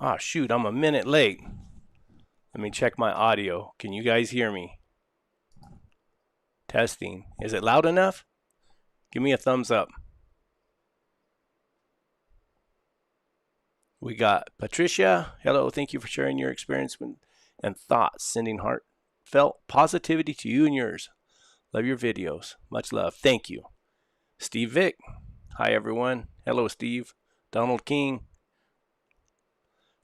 Oh, shoot, I'm a minute late. Let me check my audio. Can you guys hear me? Testing. Is it loud enough? Give me a thumbs up. We got Patricia. Hello, thank you for sharing your experience and thoughts. Sending heartfelt positivity to you and yours. Love your videos. Much love. Thank you. Steve Vick. Hi, everyone. Hello, Steve. Donald King.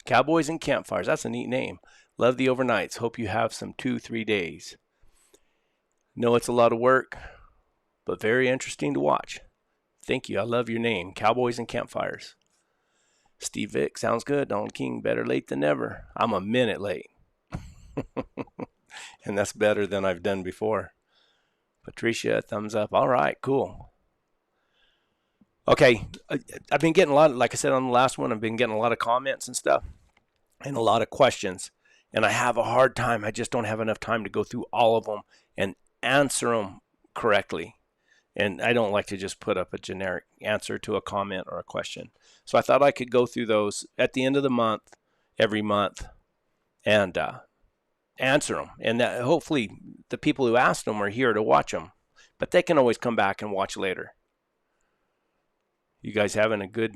Cowboys and Campfires. That's a neat name. Love the overnights. Hope you have some 2-3 days. Know it's a lot of work, but very interesting to watch. Thank you. I love your name. Cowboys and Campfires. Steve Vick. Sounds good. Donald King. Better late than never. I'm a minute late. And that's better than I've done before. Patricia, thumbs up. All right, cool. Okay, I've been getting a lot, like I said on the last one, I've been getting a lot of comments and stuff and a lot of questions. And I have a hard time. I just don't have enough time to go through all of them and answer them correctly. And I don't like to just put up a generic answer to a comment or a question. So I thought I could go through those at the end of the month, every month, and answer them. And that, hopefully the people who asked them are here to watch them. But they can always come back and watch later. You guys having a good,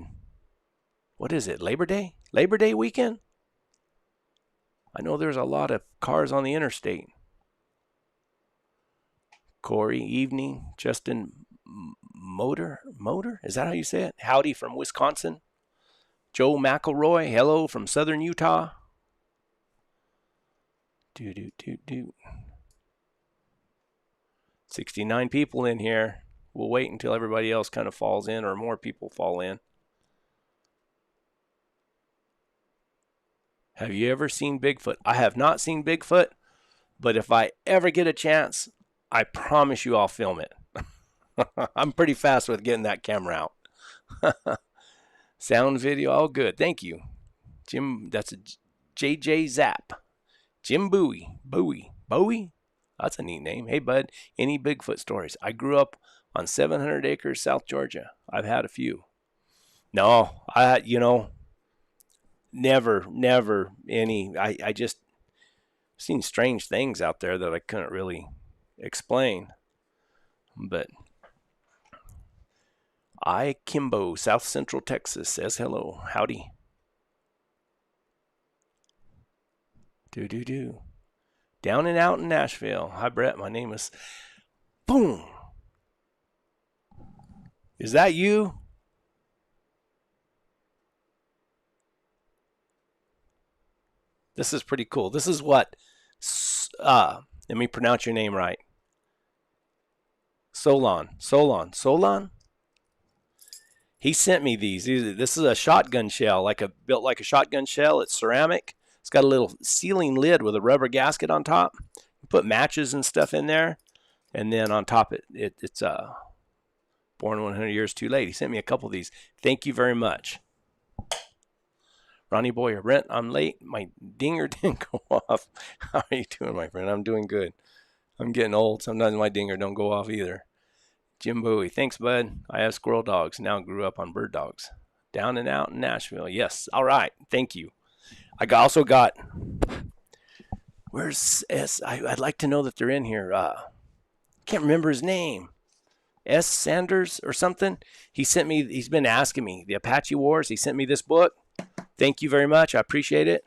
what is it, Labor Day? Labor Day weekend? I know there's a lot of cars on the interstate. Corey, evening. Justin Motor? Is that how you say it? Howdy from Wisconsin. Joe McElroy, hello from Southern Utah. 69 people in here. We'll wait until everybody else kind of falls in or more people fall in. Have you ever seen Bigfoot? I have not seen Bigfoot, but if I ever get a chance, I promise you I'll film it. I'm pretty fast with getting that camera out. Sound video, all good. Thank you. Jim, that's a JJ Zap. Jim Bowie. Bowie? That's a neat name. Hey, bud, any Bigfoot stories? I grew up on 700 acres, South Georgia. I've had a few. No, never any. I just seen strange things out there that I couldn't really explain. But Kimbo, South Central Texas, says hello. Howdy. Down and out in Nashville. Hi, Brett. My name is Boom. Is that you? This is pretty cool. This is what, let me pronounce your name right. Solon. He sent me these. This is a shotgun shell, built like a shotgun shell. It's ceramic. It's got a little sealing lid with a rubber gasket on top. You put matches and stuff in there, and then on top it's born 100 years too late. He sent me a couple of these. Thank you very much. Ronnie Boyer, Brent, I'm late. My dinger didn't go off. How are you doing, my friend? I'm doing good. I'm getting old. Sometimes my dinger don't go off either. Jim Bowie, thanks, bud. I have squirrel dogs. Now grew up on bird dogs. Down and out in Nashville. Yes. All right. Thank you. I also got, where's S? I'd like to know that they're in here. Can't remember his name. S. Sanders or something. He sent me, he's been asking me, the Apache Wars. He sent me this book. Thank you very much. I appreciate it.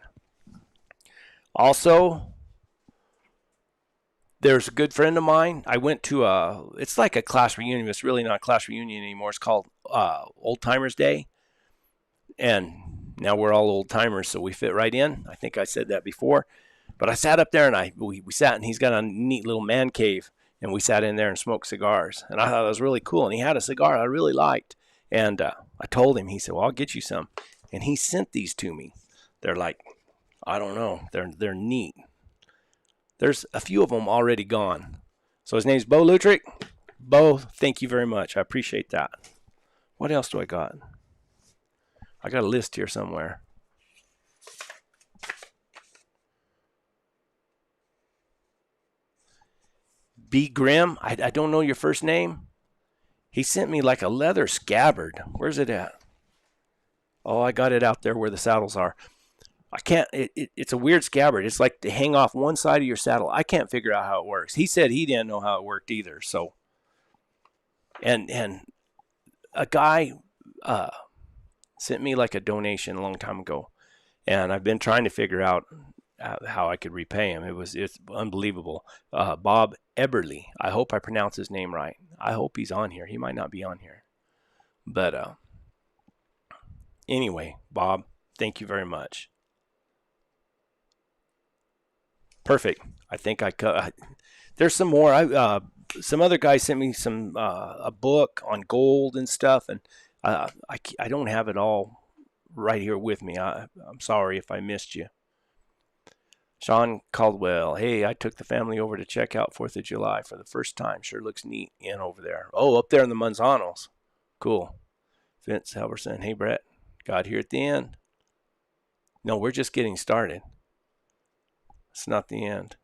Also, there's a good friend of mine. I went to it's like a class reunion. It's really not a class reunion anymore. It's called Old Timers Day. And now we're all old timers, so we fit right in. I think I said that before. But I sat up there and we sat, and he's got a neat little man cave. And we sat in there and smoked cigars. And I thought it was really cool. And he had a cigar I really liked. And I told him, he said, well, I'll get you some. And he sent these to me. They're like, I don't know. They're neat. There's a few of them already gone. So his name's Bo Lutrick. Bo, thank you very much. I appreciate that. What else do I got? I got a list here somewhere. B. Grimm, I don't know your first name. He sent me like a leather scabbard. Where's it at? Oh, I got it out there where the saddles are. I can't. It's a weird scabbard. It's like to hang off one side of your saddle. I can't figure out how it works. He said he didn't know how it worked either. So, and a guy sent me like a donation a long time ago, and I've been trying to figure out how I could repay him. It's unbelievable. Bob Eberly. I hope I pronounce his name right. I hope he's on here. He might not be on here, but anyway, Bob, thank you very much. Perfect. I think I cut. There's some more. Some other guy sent me some a book on gold and stuff, and I don't have it all right here with me. I'm sorry if I missed you. Sean Caldwell. Hey, I took the family over to check out 4th of July for the first time. Sure looks neat in over there. Oh, up there in the Manzanos. Cool. Vince Halverson. Hey, Brett. Got here at the end. No, we're just getting started. It's not the end.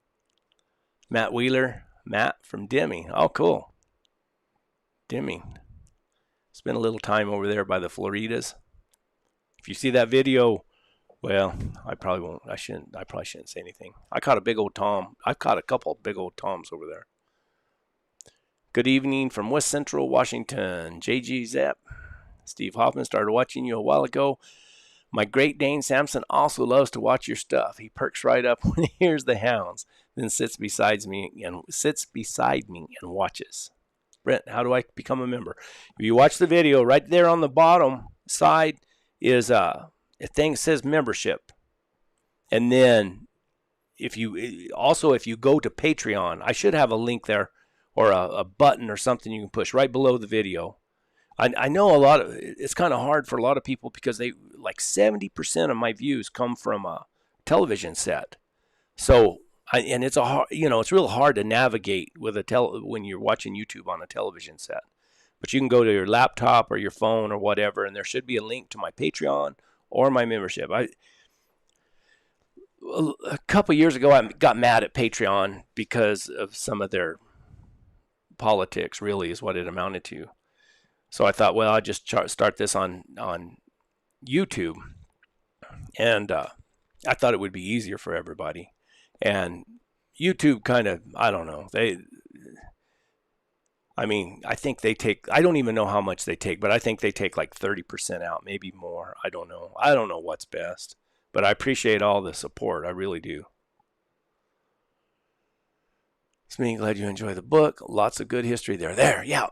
Matt Wheeler. Matt from Deming. Oh, cool. Deming. Spent a little time over there by the Floridas. If you see that video, well, I probably won't. I probably shouldn't say anything. I caught a big old tom. I've caught a couple of big old toms over there. Good evening from West Central Washington. JG Zepp. Steve Hoffman, started watching you a while ago. My Great Dane Samson also loves to watch your stuff. He perks right up when he hears the hounds, then sits beside me and watches. Brent, how do I become a member? If you watch the video, right there on the bottom side is a thing that says membership. And then if you go to Patreon, I should have a link there or a button or something you can push right below the video. I know it's kind of hard for a lot of people because they like 70% of my views come from a television set. So, and it's it's real hard to navigate with when you're watching YouTube on a television set. But you can go to your laptop or your phone or whatever, and there should be a link to my Patreon or my membership. A couple years ago, I got mad at Patreon because of some of their politics, really, is what it amounted to. So I thought, well, I'll just start this on YouTube. And I thought it would be easier for everybody. And YouTube kind of, I don't know. I think they take, I don't even know how much they take, but I think they take like 30% out, maybe more. I don't know. I don't know what's best. But I appreciate all the support. I really do. It's me. Glad you enjoy the book. Lots of good history there. There, yeah.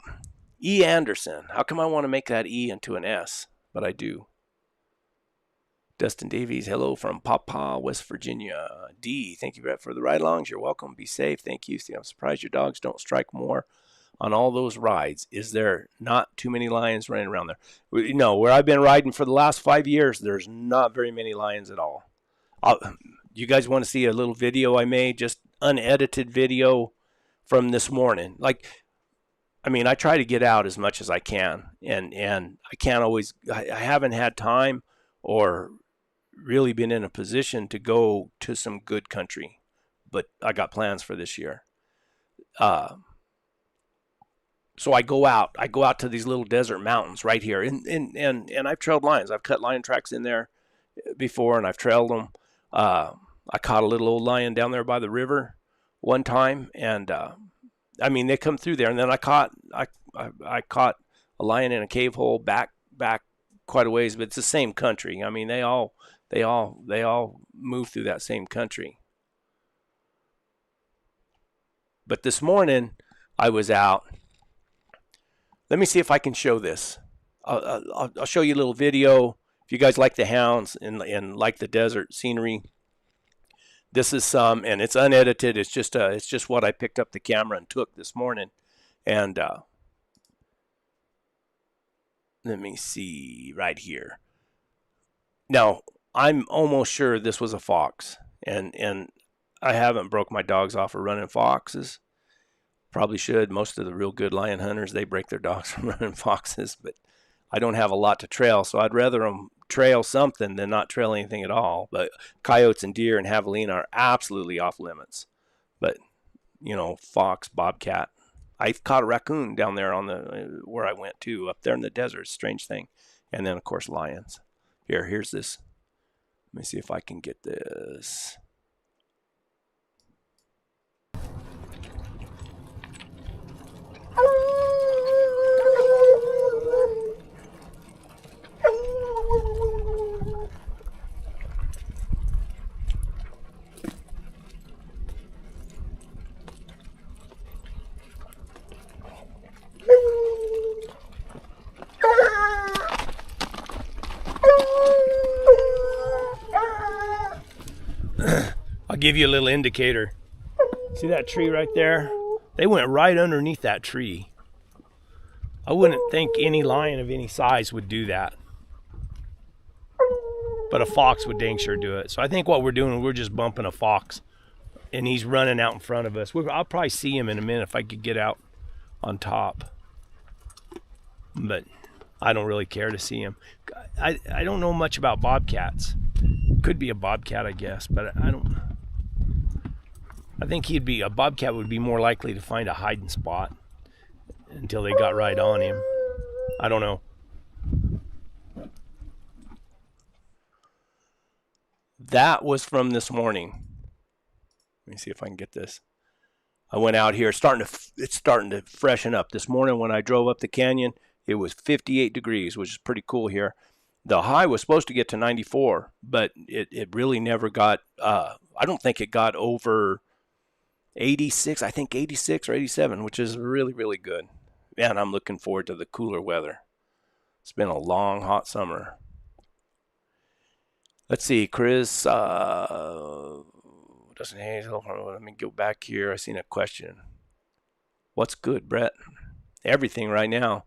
E. Anderson. How come I want to make that E into an S? But I do. Dustin Davies. Hello from Papa, West Virginia. D. Thank you, Brett, for the ride-alongs. You're welcome. Be safe. Thank you. Steve, I'm surprised your dogs don't strike more on all those rides. Is there not too many lions running around there? No, where I've been riding for the last 5 years, there's not very many lions at all. You guys want to see a little video I made, just unedited video from this morning? I try to get out as much as I can, and I can't always, I haven't had time or really been in a position to go to some good country, but I got plans for this year. So I go out to these little desert mountains right here, and I've trailed lions. I've cut lion tracks in there before, and I've trailed them. I caught a little old lion down there by the river one time, and they come through there, and then I caught a lion in a cave hole back quite a ways, but it's the same country. They all move through that same country. But this morning I was out. Let me see if I can show this. I'll show you a little video. If you guys like the hounds and like the desert scenery, this is some, and it's unedited. It's just what I picked up the camera and took this morning. And let me see right here. Now, I'm almost sure this was a fox, and I haven't broke my dogs off for running foxes. Probably should. Most of the real good lion hunters, they break their dogs from running foxes, but I don't have a lot to trail, so I'd rather them trail something than not trail anything at all. But coyotes and deer and javelina are absolutely off limits. But, fox, bobcat. I caught a raccoon down there on where I went to, up there in the desert. Strange thing. And then, of course, lions. Here's this Let me see if I can get this. I'll give you a little indicator. See that tree right there? They went right underneath that tree. I wouldn't think any lion of any size would do that. But a fox would dang sure do it. So I think what we're doing, we're just bumping a fox. And he's running out in front of us. I'll probably see him in a minute if I could get out on top. But I don't really care to see him. I don't know much about bobcats. Could be a bobcat, I guess, but I don't. I think a bobcat would be more likely to find a hiding spot until they got right on him. I don't know. That was from this morning. Let me see if I can get this. I went out here. It's starting to freshen up. This morning when I drove up the canyon, it was 58 degrees, which is pretty cool here. The high was supposed to get to 94, but it really never got, I don't think it got over 86. I think 86 or 87, which is really, really good. Man, I'm looking forward to the cooler weather. It's been a long, hot summer. Let's see, Chris, doesn't Hazel, let me go back here. I seen a question. What's good, Brett? Everything right now.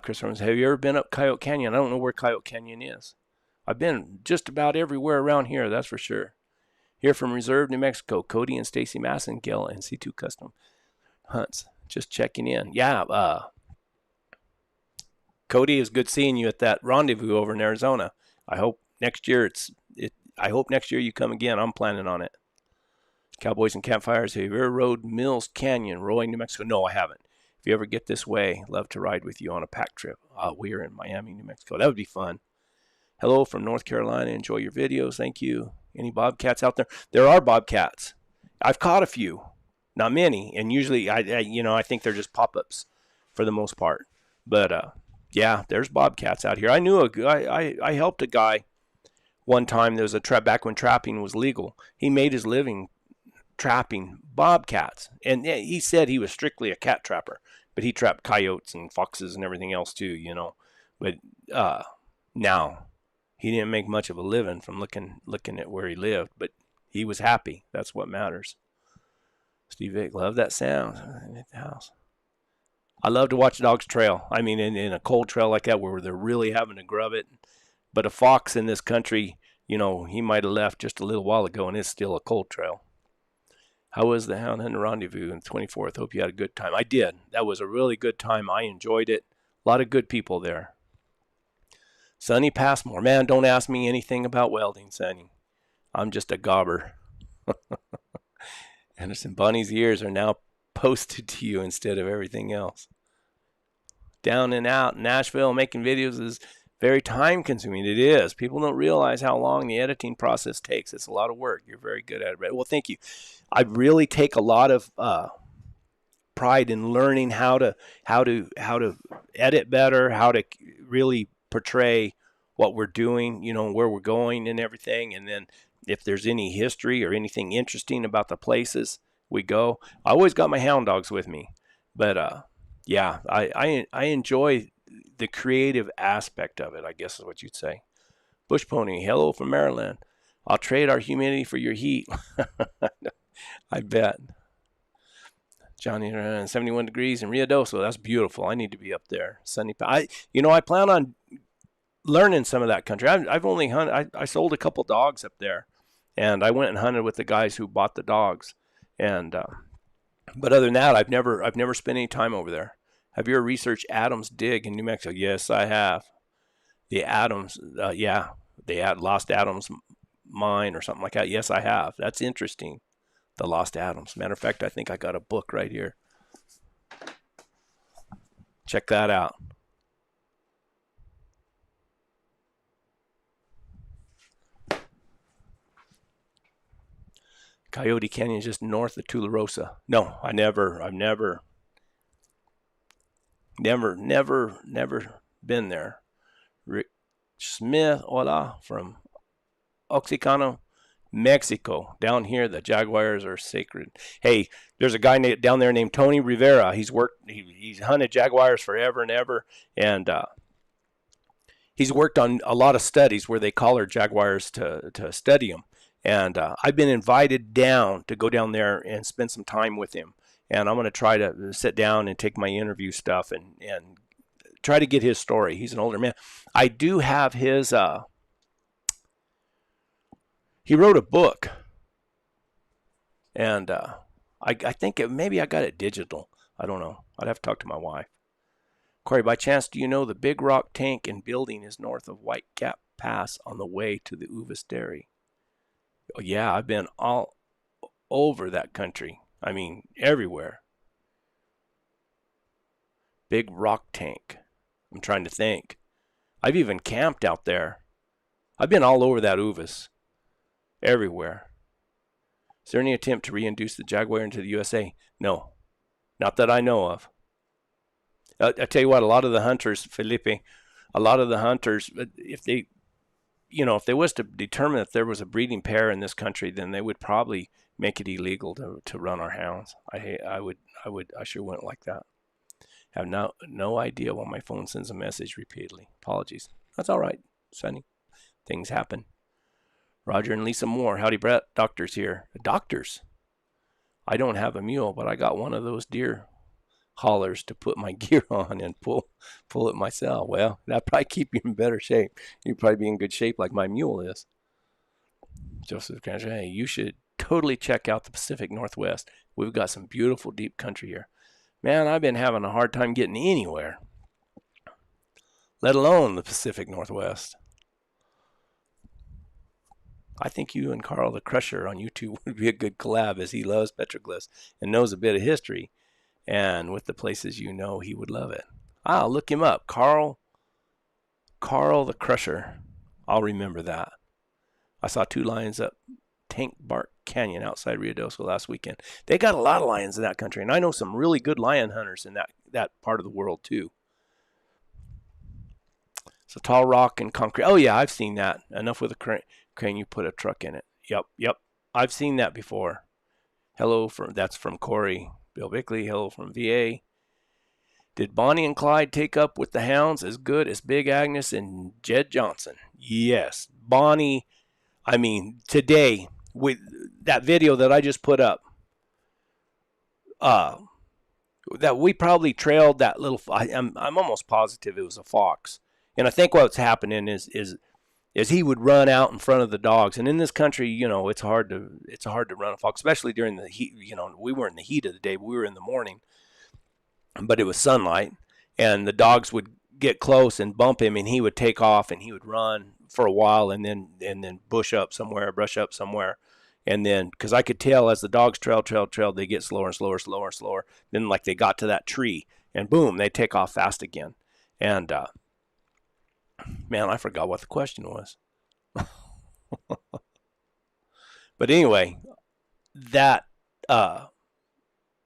Chris Romans, have you ever been up Coyote Canyon? I don't know where Coyote Canyon is. I've been just about everywhere around here, that's for sure. Here from Reserve, New Mexico, Cody and Stacy Massengale and C2 Custom Hunts. Just checking in. Yeah, Cody, is good seeing you at that rendezvous over in Arizona. I hope next year I hope next year you come again. I'm planning on it. Cowboys and Campfires, have you ever rode Mills Canyon, Roy, New Mexico? No, I haven't. If you ever get this way, love to ride with you on a pack trip. We are in Miami, New Mexico. That would be fun. Hello from North Carolina. Enjoy your videos. Thank you. Any bobcats out there? There are bobcats. I've caught a few, not many, and usually I think they're just pop-ups for the most part. But yeah, there's bobcats out here. I helped a guy one time. There was a trap back when trapping was legal. He made his living trapping bobcats, and he said he was strictly a cat trapper, but he trapped coyotes and foxes and everything else too, But now he didn't make much of a living from looking at where he lived, but he was happy. That's what matters. Steve Vick, love that sound at the house. I love to watch dogs trail. I mean, in a cold trail like that where they're really having to grub it. But a fox in this country, he might have left just a little while ago, and it's still a cold trail. How was the Hound Hunting Rendezvous on the 24th? Hope you had a good time. I did. That was a really good time. I enjoyed it. A lot of good people there. Sonny Passmore. Man, don't ask me anything about welding, Sonny. I'm just a gobber. Anderson, Bonnie's ears are now posted to you instead of everything else. Down and out, Nashville, making videos is very time consuming. It is. People don't realize how long the editing process takes. It's a lot of work. You're very good at it. Well, thank you. I really take a lot of pride in learning how to edit better, how to really portray what we're doing, where we're going and everything. And then if there's any history or anything interesting about the places we go, I always got my hound dogs with me. But yeah, I enjoy the creative aspect of it, I guess is what you'd say. Bush Pony, hello from Maryland. I'll trade our humidity for your heat. I bet. Johnny, 71 degrees in Ruidoso. That's beautiful. I need to be up there. Sunny. I plan on learning some of that country. I've only hunted. I sold a couple dogs up there, and I went and hunted with the guys who bought the dogs. And but other than that, I've never spent any time over there. Have you ever researched Adams Dig in New Mexico? Yes, I have. The Adams, the Lost Adams mine or something like that. Yes, I have. That's interesting. The Lost Adams. Matter of fact, I think I got a book right here. Check that out. Coyote Canyon is just north of Tularosa. No, I've never been there. Rick Smith, hola, from Oxicano, Mexico. Down here, the jaguars are sacred. Hey, there's a guy down there named Tony Rivera. He's hunted jaguars forever and ever, and he's worked on a lot of studies where they collar jaguars to study them. And I've been invited down to go down there and spend some time with him. And I'm going to try to sit down and take my interview stuff and try to get his story. He's an older man. I do have his, he wrote a book. And I think maybe I got it digital. I don't know. I'd have to talk to my wife. Corey, by chance, do you know the Big Rock tank and building is north of Whitecap Pass on the way to the Uvis Dairy? Oh, yeah, I've been all over that country. I mean, everywhere. Big Rock tank. I'm trying to think. I've even camped out there. I've been all over that Uvis. Everywhere. Is there any attempt to reintroduce the Jaguar into the USA? No. Not that I know of. I tell you what, a lot of the hunters, Felipe, a lot of the hunters, if they was to determine that there was a breeding pair in this country, then they would probably make it illegal to run our hounds. I sure wouldn't like that. I have no idea why my phone sends a message repeatedly. Apologies. That's all right, Sonny. Things happen. Roger and Lisa Moore. Howdy, Brett. Doctor's here. Doctors? I don't have a mule, but I got one of those deer haulers to put my gear on and pull it myself. Well, that'd probably keep you in better shape. You'd probably be in good shape like my mule is. Joseph Cantor, hey, you should totally check out the Pacific Northwest. We've got some beautiful deep country here. Man, I've been having a hard time getting anywhere, let alone the Pacific Northwest. I think you and Carl the Crusher on YouTube would be a good collab, as he loves petroglyphs and knows a bit of history. And with the places he would love it. I'll look him up. Carl the Crusher. I'll remember that. I saw 2 lions up Tank Bark Canyon outside Ruidoso last weekend. They got a lot of lions in that country, and I know some really good lion hunters in that part of the world too. So tall rock and concrete. Oh yeah, I've seen that. Enough with a crane, you put a truck in it. Yep. I've seen that before. That's from Corey. Bill Bickley, hello from VA. Did Bonnie and Clyde take up with the hounds as good as Big Agnes and Jed Johnson? Yes. Bonnie, I mean, today, with that video that I just put up, that we probably trailed that little, I'm almost positive it was a fox. And I think what's happening is he would run out in front of the dogs. And in this country, it's hard to run a fox, especially during the heat. We weren't in the heat of the day, but we were in the morning, but it was sunlight, and the dogs would get close and bump him, and he would take off and he would run for a while and then brush up somewhere. And then, because I could tell as the dogs trailed, they get slower and slower. Then like they got to that tree and boom, they take off fast again. And, man, I forgot what the question was. But anyway, that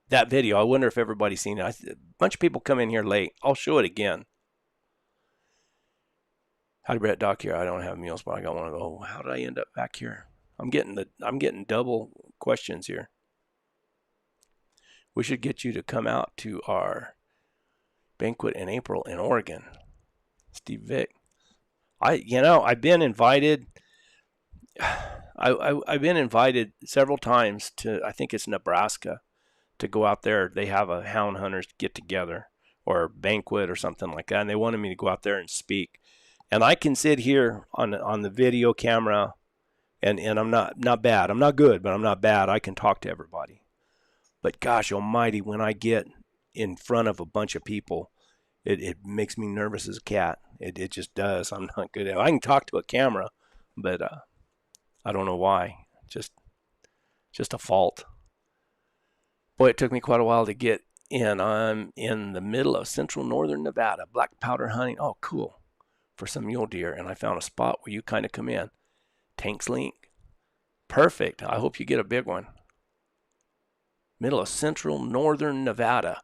video, I wonder if everybody's seen it. A bunch of people come in here late. I'll show it again. Howdy, Brett. Doc here. I don't have mules, but I got one of those. How did I end up back here? I'm getting double questions here. We should get you to come out to our banquet in April in Oregon. Steve Vick. I've been invited. I've been invited several times to, I think it's Nebraska, to go out there. They have a hound hunters get together or a banquet or something like that, and they wanted me to go out there and speak. And I can sit here on the video camera, and I'm not bad. I'm not good, but I'm not bad. I can talk to everybody. But gosh almighty, when I get in front of a bunch of people, it makes me nervous as a cat. It just does. I'm not good at it. I can talk to a camera, but I don't know why. Just a fault. Boy, it took me quite a while to get in. I'm in the middle of central northern Nevada, black powder hunting. Oh, cool. For some mule deer, and I found a spot where you kind of come in. Tanks Link. Perfect. I hope you get a big one. middle of central northern Nevada.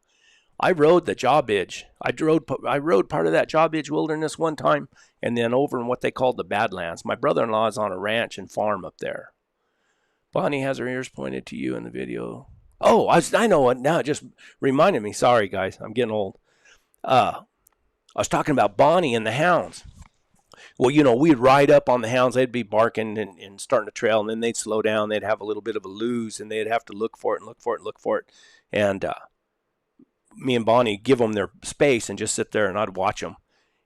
I rode the Jawbridge. I rode part of that Jawbridge wilderness one time, and then over in what they called the Badlands. My brother-in-law is on a ranch and farm up there. Bonnie has her ears pointed to you in the video. Oh, I know what now. It just reminded me. Sorry, guys. I'm getting old. I was talking about Bonnie and the hounds. Well, you know, we'd ride up on the hounds. They'd be barking and starting to trail, and then they'd slow down. They'd have a little bit of a lose, and they'd have to look for it and look for it and look for it. And me and Bonnie give them their space and just sit there, and I'd watch them.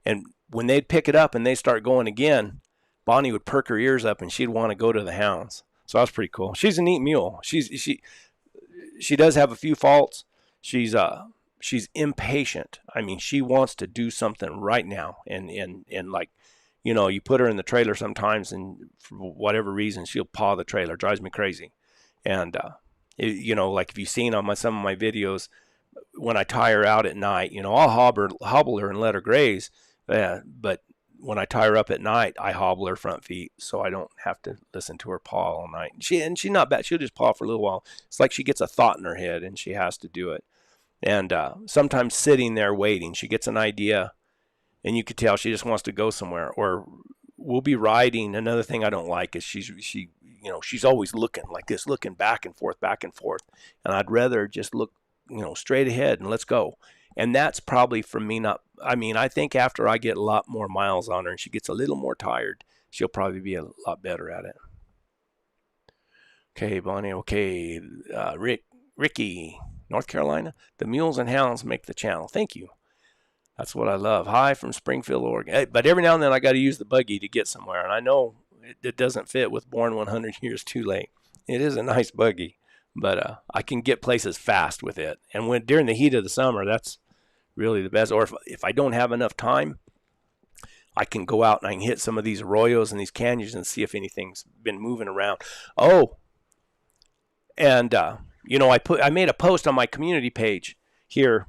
And when they'd pick it up and they'd start going again, Bonnie would perk her ears up, and she'd want to go to the hounds. So that was pretty cool. She's a neat mule. She does have a few faults. She's impatient. I mean, she wants to do something right now, and like, you know, you put her in the trailer sometimes, and for whatever reason, she'll paw the trailer. Drives me crazy. And you know, like if you've seen on some of my videos, when I tie her out at night, you know, I'll hobble her and let her graze. But when I tie her up at night, I hobble her front feet so I don't have to listen to her paw all night. She's not bad. She'll just paw for a little while. It's like she gets a thought in her head and she has to do it. And sometimes sitting there waiting, she gets an idea, and you could tell she just wants to go somewhere. Or we'll be riding. Another thing I don't like is she's always looking like this, looking back and forth, and I'd rather just look, you know, straight ahead and let's go. And that's probably from me not. I mean, I think after I get a lot more miles on her and she gets a little more tired, she'll probably be a lot better at it. Okay, Bonnie. Okay, Ricky, North Carolina. The mules and hounds make the channel. Thank you. That's what I love. Hi from Springfield, Oregon. But every now and then I got to use the buggy to get somewhere, and I know it doesn't fit with Born 100 Years Too Late. It is a nice buggy, but I can get places fast with it. And during the heat of the summer, that's really the best. Or if I don't have enough time, I can go out and I can hit some of these arroyos and these canyons and see if anything's been moving around. Oh, and you know, I made a post on my community page here.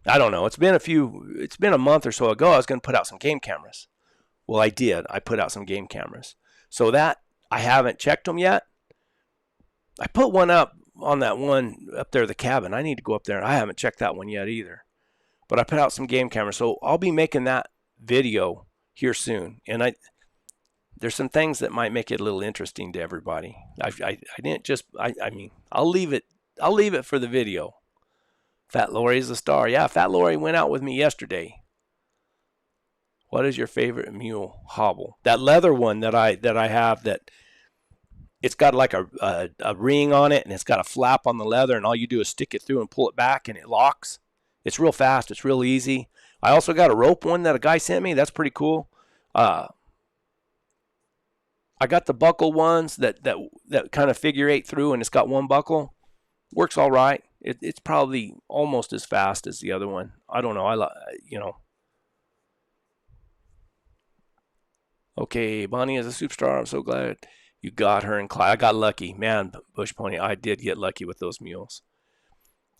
I don't know. It's been a month or so ago. I was going to put out some game cameras. Well, I did. I put out some game cameras. So that I haven't checked them yet. I put one up on that one up there, the cabin. I need to go up there. I haven't checked that one yet either. But I put out some game cameras. So I'll be making that video here soon. And there's some things that might make it a little interesting to everybody. I didn't just, I mean, I'll leave it for the video. Fat Lori is a star. Yeah, Fat Lori went out with me yesterday. What is your favorite mule hobble? That leather one that I have, that it's got like a ring on it, and it's got a flap on the leather, and all you do is stick it through and pull it back, and it locks. It's real fast. It's real easy. I also got a rope one that a guy sent me. That's pretty cool. I got the buckle ones that kind of figure eight through, and it's got one buckle. Works all right. It's probably almost as fast as the other one. I don't know. You know. Okay, Bonnie is a superstar. I'm so glad you got her in class. I got lucky. Man, Bush Pony, I did get lucky with those mules.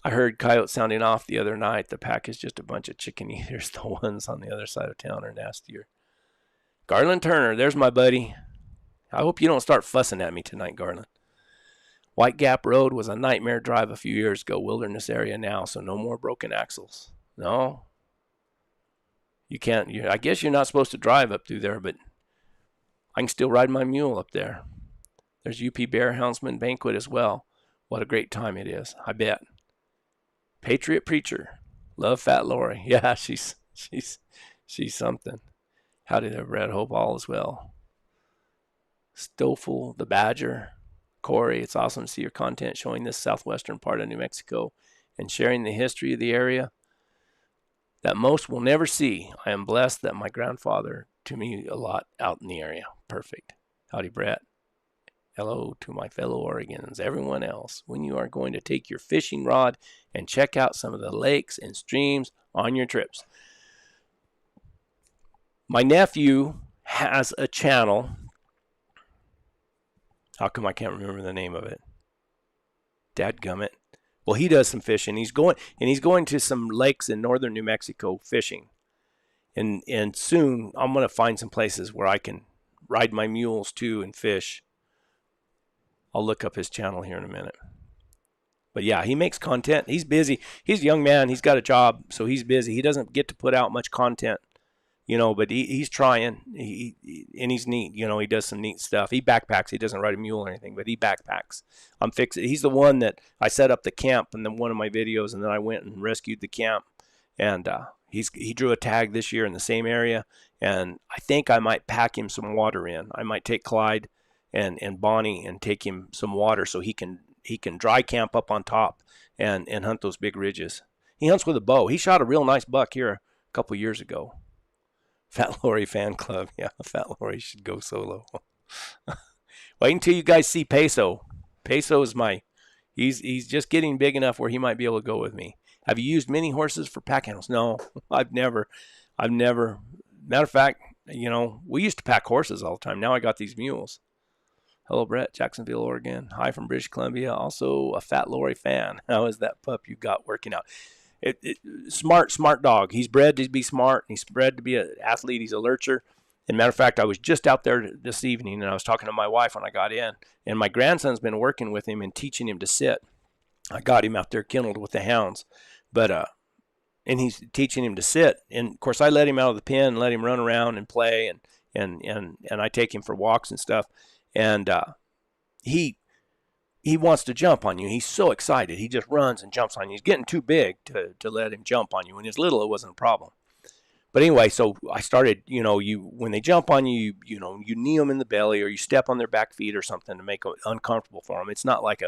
I heard coyotes sounding off the other night. The pack is just a bunch of chicken eaters. The ones on the other side of town are nastier. Garland Turner, there's my buddy. I hope you don't start fussing at me tonight, Garland. White Gap Road was a nightmare drive a few years ago. Wilderness area now, so no more broken axles. No. You can't. I guess you're not supposed to drive up through there, but I can still ride my mule up there. There's UP Bear Houndsman Banquet as well. What a great time it is, I bet. Patriot Preacher. Love Fat Lori. Yeah, she's something. Howdy there, Brad. Hope all is well. Stoffel the Badger. Corey, it's awesome to see your content showing this southwestern part of New Mexico and sharing the history of the area that most will never see. I am blessed that my grandfather to me a lot out in the area. Perfect. Howdy, Brett. Hello to my fellow Oregons, everyone else. When you are going to take your fishing rod and check out some of the lakes and streams on your trips. My nephew has a channel. How come I can't remember the name of it? Dadgummit. Well, he does some fishing. He's going to some lakes in northern New Mexico fishing. And soon I'm going to find some places where I can ride my mules too and fish. I'll look up his channel here in a minute. But yeah, he makes content. He's busy. He's a young man. He's got a job, so he's busy. He doesn't get to put out much content, you know, but he's trying. And he's neat. You know, he does some neat stuff. He backpacks. He doesn't ride a mule or anything, but he backpacks. I'm fixing. He's the one that I set up the camp in one of my videos, and then I went and rescued the camp. And he drew a tag this year in the same area, and I think I might pack him some water in. I might take Clyde and Bonnie and take him some water so he can dry camp up on top and hunt those big ridges. He hunts with a bow. He shot a real nice buck here a couple years ago. Fat Lori fan club. Yeah, Fat Lori should go solo. Wait until you guys see Peso. Peso is he's just getting big enough where he might be able to go with me. Have you used mini horses for pack animals? No, I've never. Matter of fact, you know, we used to pack horses all the time. Now I got these mules. Hello, Brett, Jacksonville, Oregon. Hi from British Columbia. Also a Fat Lori fan. How is that pup you got working out? Smart dog. He's bred to be smart. He's bred to be an athlete. He's a lurcher. And matter of fact, I was just out there this evening, and I was talking to my wife when I got in. And my grandson's been working with him and teaching him to sit. I got him out there kenneled with the hounds. But and he's teaching him to sit. And of course, I let him out of the pen and let him run around and play, and I take him for walks and stuff. And he wants to jump on you. He's so excited. He just runs and jumps on you. He's getting too big to let him jump on you. When he's little, it wasn't a problem. But anyway, so I started, you know, when they jump on you, you knee them in the belly or you step on their back feet or something to make it uncomfortable for them. It's not like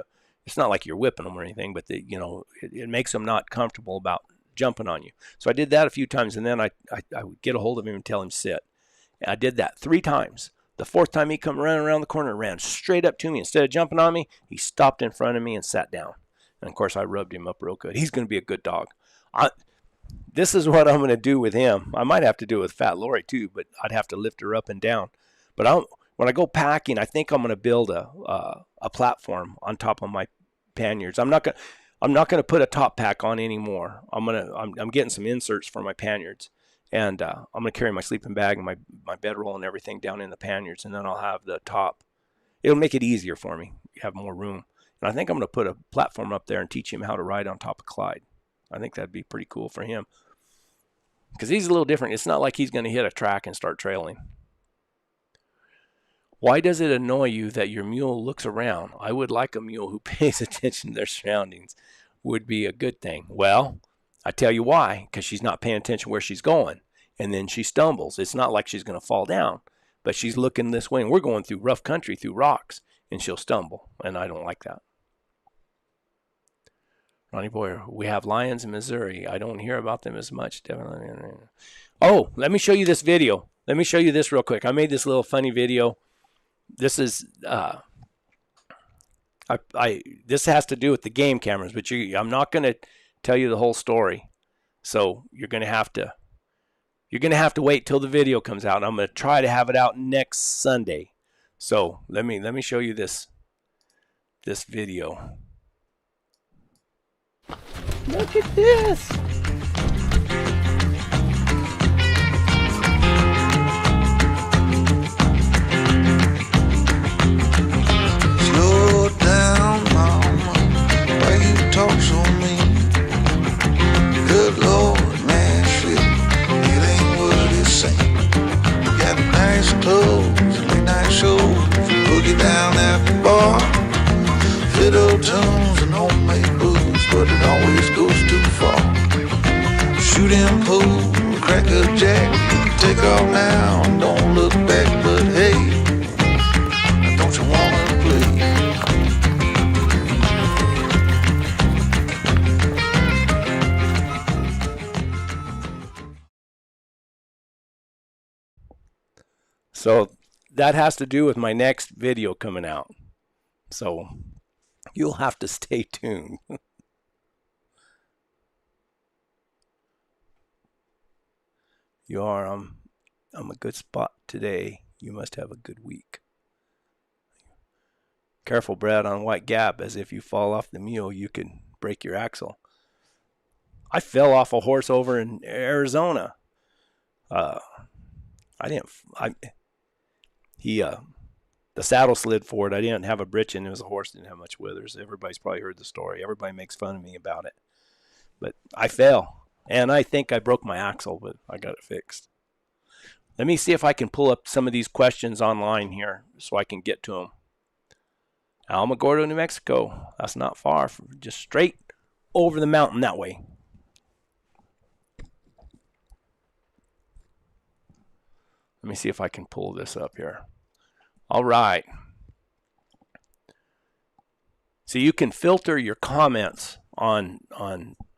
you're whipping them or anything, but it makes them not comfortable about jumping on you. So I did that a few times, and then I would get a hold of him and tell him sit. And I did that 3 times. The 4th time he come running around the corner and ran straight up to me. Instead of jumping on me, he stopped in front of me and sat down. And of course, I rubbed him up real good. He's going to be a good dog. This is what I'm going to do with him. I might have to do it with Fat Lori too, but I'd have to lift her up and down. But when I go packing, I think I'm going to build a platform on top of my panniers. I'm not going to put a top pack on anymore. I'm getting some inserts for my panniers. And I'm going to carry my sleeping bag and my bedroll and everything down in the panniers, and then I'll have the top. It'll make it easier for me. You have more room. And I think I'm going to put a platform up there and teach him how to ride on top of Clyde. I think that'd be pretty cool for him. Because he's a little different. It's not like he's going to hit a track and start trailing. Why does it annoy you that your mule looks around? I would like a mule who pays attention to their surroundings. Would be a good thing. Well, I tell you why. Because she's not paying attention where she's going. And then she stumbles. It's not like she's going to fall down, but she's looking this way, and we're going through rough country, through rocks, and she'll stumble, and I don't like that. Ronnie Boyer, we have lions in Missouri. I don't hear about them as much. Definitely. Oh, let me show you this video. Let me show you this real quick. I made this little funny video. This is this has to do with the game cameras, but I'm not going to tell you the whole story, so you're going to have to. You're going to have to wait till the video comes out. I'm going to try to have it out next Sunday. So let me show you this video. Look at this. Slow down, mama. Why you talk so mean? Good Lord, man, shit. Got nice clothes, late night shows, boogie down at the bar, fiddle tunes and homemade booze, but it always goes too far. Shooting pool, crack a jack, take off now, don't look back, but hey, don't you wanna play? So that has to do with my next video coming out. So you'll have to stay tuned. You are, I'm a good spot today. You must have a good week. Careful, Brad, on White Gap, as if you fall off the mule, you could break your axle. I fell off a horse over in Arizona. He The saddle slid forward. I didn't have a britch and it was a horse, didn't have much withers. Everybody's probably heard the story. Everybody makes fun of me about it. But I fell, and I think I broke my axle, but I got it fixed. Let me see if I can pull up some of these questions online here so I can get to them. Alamogordo, New Mexico. That's not far, just straight over the mountain that way. Let me see if I can pull this up here. All right. So you can filter your comments on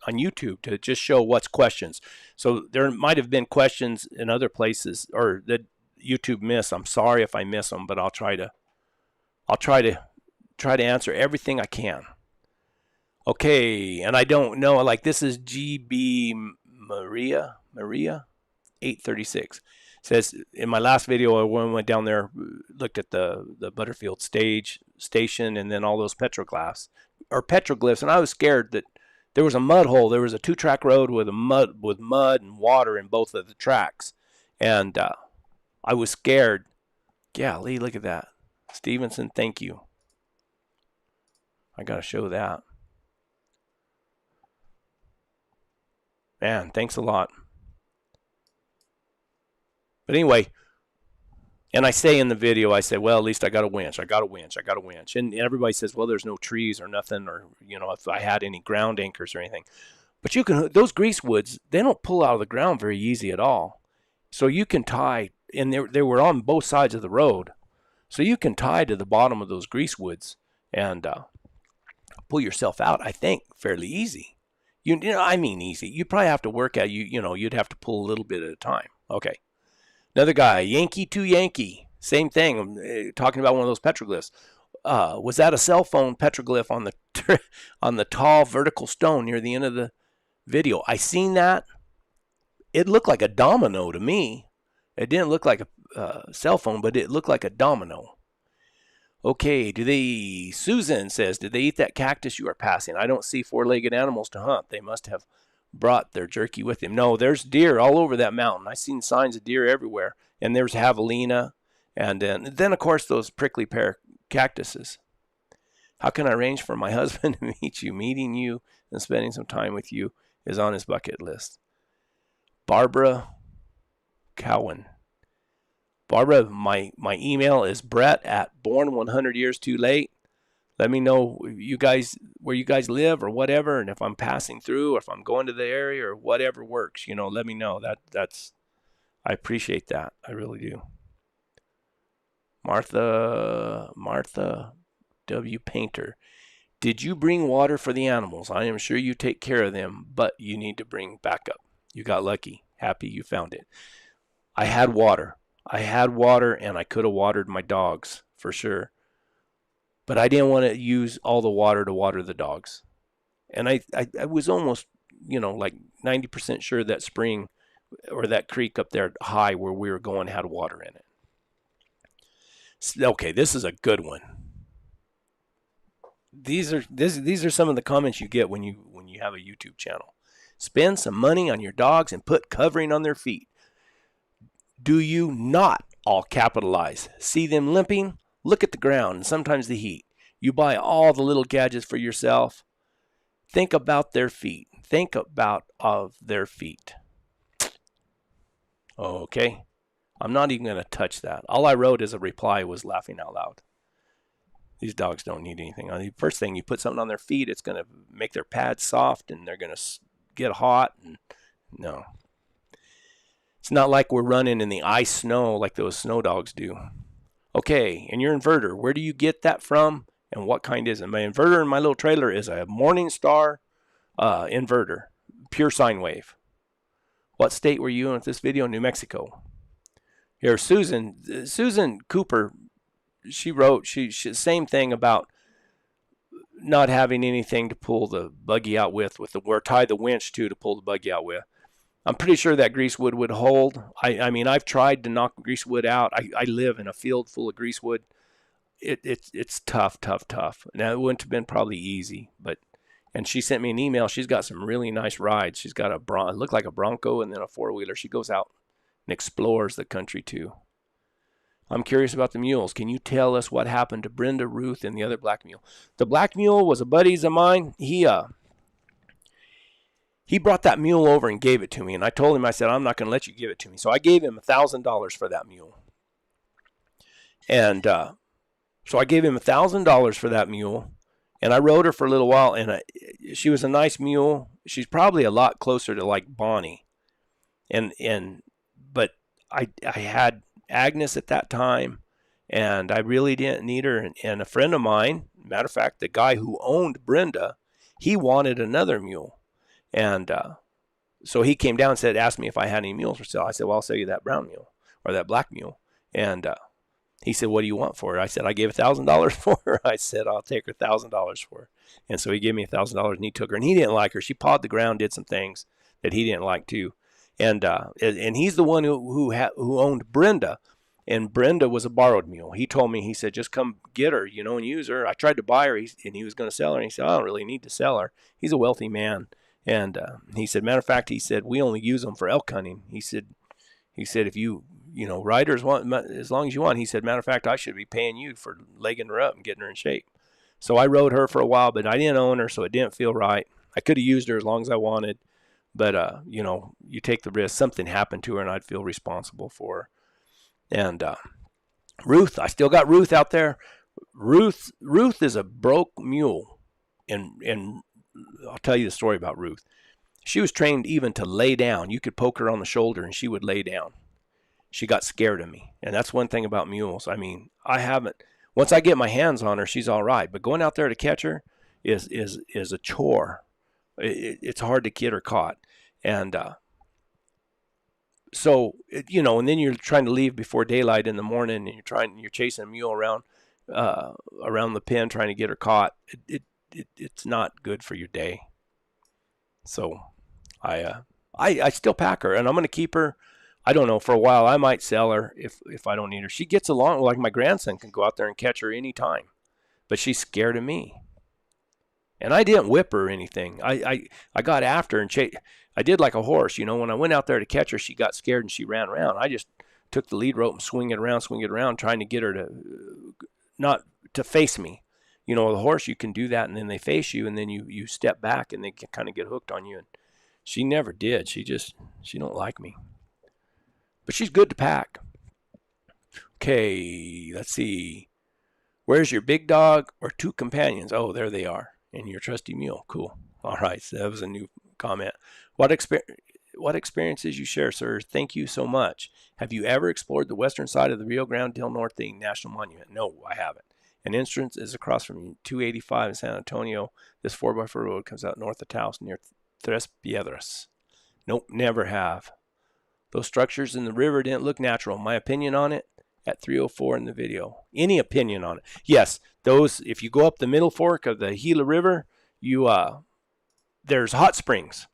YouTube to just show what's questions. So there might have been questions in other places or that YouTube missed. I'm sorry if I miss them, but I'll try to answer everything I can. Okay, and I don't know, like this is GB Maria 836. Says in my last video I went down there, looked at the Butterfield station and then all those petroglyphs, and I was scared that there was a mud hole. There was a 2-track road with mud and water in both of the tracks, and I was scared. Yeah, Lee, look at that. Stevenson, thank you. I gotta show that. Man, thanks a lot. But anyway, and I say in the video, I say, well, at least I got a winch. And everybody says, well, there's no trees or nothing, or, you know, if I had any ground anchors or anything. But you can, those grease woods, they don't pull out of the ground very easy at all. So you can tie, and they were on both sides of the road. So you can tie to the bottom of those grease woods and pull yourself out, I think, fairly easy. You know, I mean easy. You probably have to work at, you know, you'd have to pull a little bit at a time. Okay. Another guy, Yankee to Yankee. Same thing. I'm talking about one of those petroglyphs. Was that a cell phone petroglyph on the on the tall vertical stone near the end of the video? I seen that. It looked like a domino to me. It didn't look like a cell phone, but it looked like a domino. Okay, Susan says, did they eat that cactus you are passing? I don't see 4-legged animals to hunt. They must have brought their jerky with him. No, there's deer all over that mountain. I seen signs of deer everywhere. And there's javelina. And then of course, those prickly pear cactuses. How can I arrange for my husband to meet you? Meeting you and spending some time with you is on his bucket list. Barbara Cowan. Barbara, my email is brett@born100yearstoo-late. Let me know you guys where you guys live or whatever, and if I'm passing through or if I'm going to the area or whatever works, you know, let me know. That's I appreciate that. I really do. Martha W. Painter. Did you bring water for the animals? I am sure you take care of them, but you need to bring backup. You got lucky. Happy you found it. I had water, and I could have watered my dogs for sure. But I didn't want to use all the water to water the dogs. And I was almost, you know, like 90% sure that spring or that creek up there high where we were going had water in it. Okay, this is a good one. These are some of the comments you get when you have a YouTube channel. Spend some money on your dogs and put covering on their feet. Do you not, all capitalize, see them limping? Look at the ground and sometimes the heat. You buy all the little gadgets for yourself. Think about their feet. Think about their feet. Okay. I'm not even going to touch that. All I wrote as a reply was laughing out loud. These dogs don't need anything. The first thing, you put something on their feet, it's going to make their pads soft and they're going to get hot. And no. It's not like we're running in the ice snow like those snow dogs do. Okay, and your inverter, where do you get that from and what kind is it? My inverter in my little trailer is a Morningstar inverter, pure sine wave. What state were you in with this video? New Mexico. Here, Susan Cooper, she wrote, she same thing about not having anything to pull the buggy out with or tie the winch to pull the buggy out with. I'm pretty sure that greasewood would hold. I mean, I've tried to knock greasewood out. I live in a field full of greasewood. It's tough. Now, it wouldn't have been probably easy, and she sent me an email. She's got some really nice rides. She's got it looked like a Bronco and then a 4-wheeler. She goes out and explores the country too. I'm curious about the mules. Can you tell us what happened to Brenda, Ruth, and the other black mule? The black mule was a buddies of mine. He brought that mule over and gave it to me, and I told him, I said, I'm not going to let you give it to me. So I gave him $1,000 for that mule. And so I gave him $1,000 for that mule, and I rode her for a little while, and she was a nice mule. She's probably a lot closer to like Bonnie. But I had Agnes at that time, and I really didn't need her. And a friend of mine, matter of fact, the guy who owned Brenda, he wanted another mule. And so he came down and asked me if I had any mules for sale. I said, well, I'll sell you that brown mule or that black mule. And he said, what do you want for her? I said, I gave $1,000 for her. I said, I'll take her $1,000 for her. And so he gave me $1,000 and he took her. And he didn't like her. She pawed the ground, did some things that he didn't like too. And he's the one who owned Brenda. And Brenda was a borrowed mule. He told me, he said, just come get her, and use her. I tried to buy her, and he was going to sell her. And he said, I don't really need to sell her. He's a wealthy man. And he said, matter of fact, he said, we only use them for elk hunting. He said, if you riders want, as long as you want, he said, matter of fact, I should be paying you for legging her up and getting her in shape. So I rode her for a while, but I didn't own her, so it didn't feel right. I could have used her as long as I wanted, but, you take the risk. Something happened to her, and I'd feel responsible for her. And Ruth, I still got Ruth out there. Ruth is a broke mule, and I'll tell you the story about Ruth. She was trained even to lay down. You could poke her on the shoulder and she would lay down. She got scared of me. And that's one thing about mules. I mean, once I get my hands on her, she's all right. But going out there to catch her is a chore. It's hard to get her caught. And so, and then you're trying to leave before daylight in the morning, and you're chasing a mule around the pen trying to get her caught. It's not good for your day. So I still pack her, and I'm going to keep her. I don't know, for a while. I might sell her if I don't need her. She gets along, like my grandson can go out there and catch her anytime, but she's scared of me. And I didn't whip her or anything. I got after her and I did like a horse. When I went out there to catch her, she got scared and she ran around. I just took the lead rope and swing it around, trying to get her not to face me. With a horse, you can do that, and then they face you, and then you step back, and they can kind of get hooked on you. And she never did. She don't like me. But she's good to pack. Okay, let's see. Where's your big dog or two companions? Oh, there they are. And your trusty mule. Cool. All right, so that was a new comment. What experiences you share, sir? Thank you so much. Have you ever explored the western side of the Rio Grande del Norte National Monument? No, I haven't. An entrance is across from 285 in San Antonio. This 4x4 road comes out north of Taos near Tres Piedras. Nope, never have. Those structures in the river didn't look natural. My opinion on it at 304 in the video. Any opinion on it? Yes, those, if you go up the middle fork of the Gila River, there's hot springs.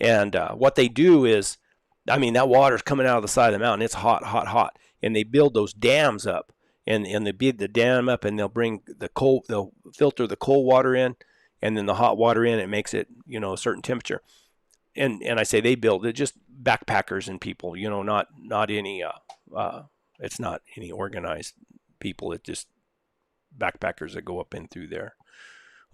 And what they do is, that water's coming out of the side of the mountain. It's hot, hot, hot. And they build those dams up. And they build the dam up, and they'll filter the cold water in, and then the hot water in. It makes it, a certain temperature. And I say they build it, just backpackers and people, not any, it's not any organized people. It's just backpackers that go up in through there.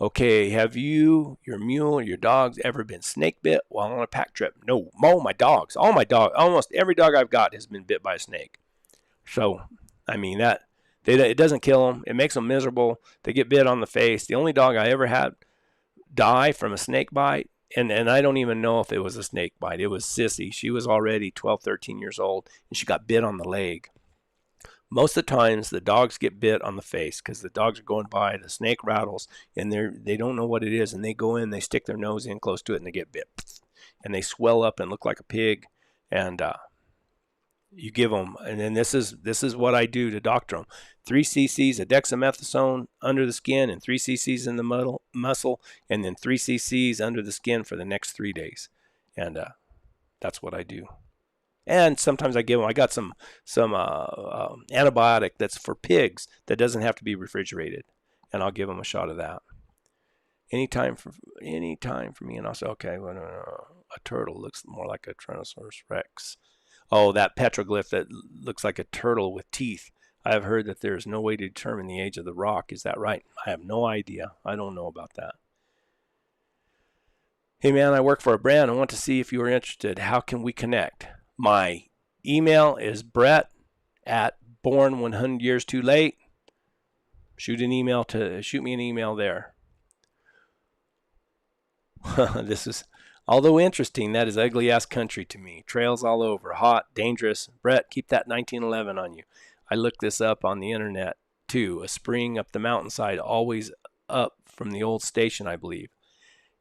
Okay, have you, your mule, or your dogs ever been snake bit while on a pack trip? No, all my dogs, almost every dog I've got has been bit by a snake. So, it doesn't kill them. It makes them miserable. They get bit on the face. The only dog I ever had die from a snake bite, and I don't even know if it was a snake bite. It was Sissy. She was already 12, 13 years old, and she got bit on the leg. Most of the times, the dogs get bit on the face because the dogs are going by, the snake rattles, and they don't know what it is, and they go in, they stick their nose in close to it, and they get bit. And they swell up and look like a pig, and you give them, and then this is what I do to doctor them. 3 cc's of dexamethasone under the skin, and 3 cc's in the muscle, and then 3 cc's under the skin for the next 3 days. And that's what I do. And sometimes I give them, I got some antibiotic that's for pigs that doesn't have to be refrigerated, and I'll give them a shot of that. Anytime for me. And also, okay, well, a turtle looks more like a Tyrannosaurus Rex. Oh, that petroglyph that looks like a turtle with teeth. I have heard that there is no way to determine the age of the rock. Is that right? I have no idea. I don't know about that. Hey man, I work for a brand. I want to see if you are interested. How can we connect? My email is Brett at Born 100 Years Too Late. Shoot me an email there. This is, although interesting, that is ugly ass country to me. Trails all over, hot, dangerous. Brett, keep that 1911 on you. I looked this up on the internet too. A spring up the mountainside, always up from the old station, I believe.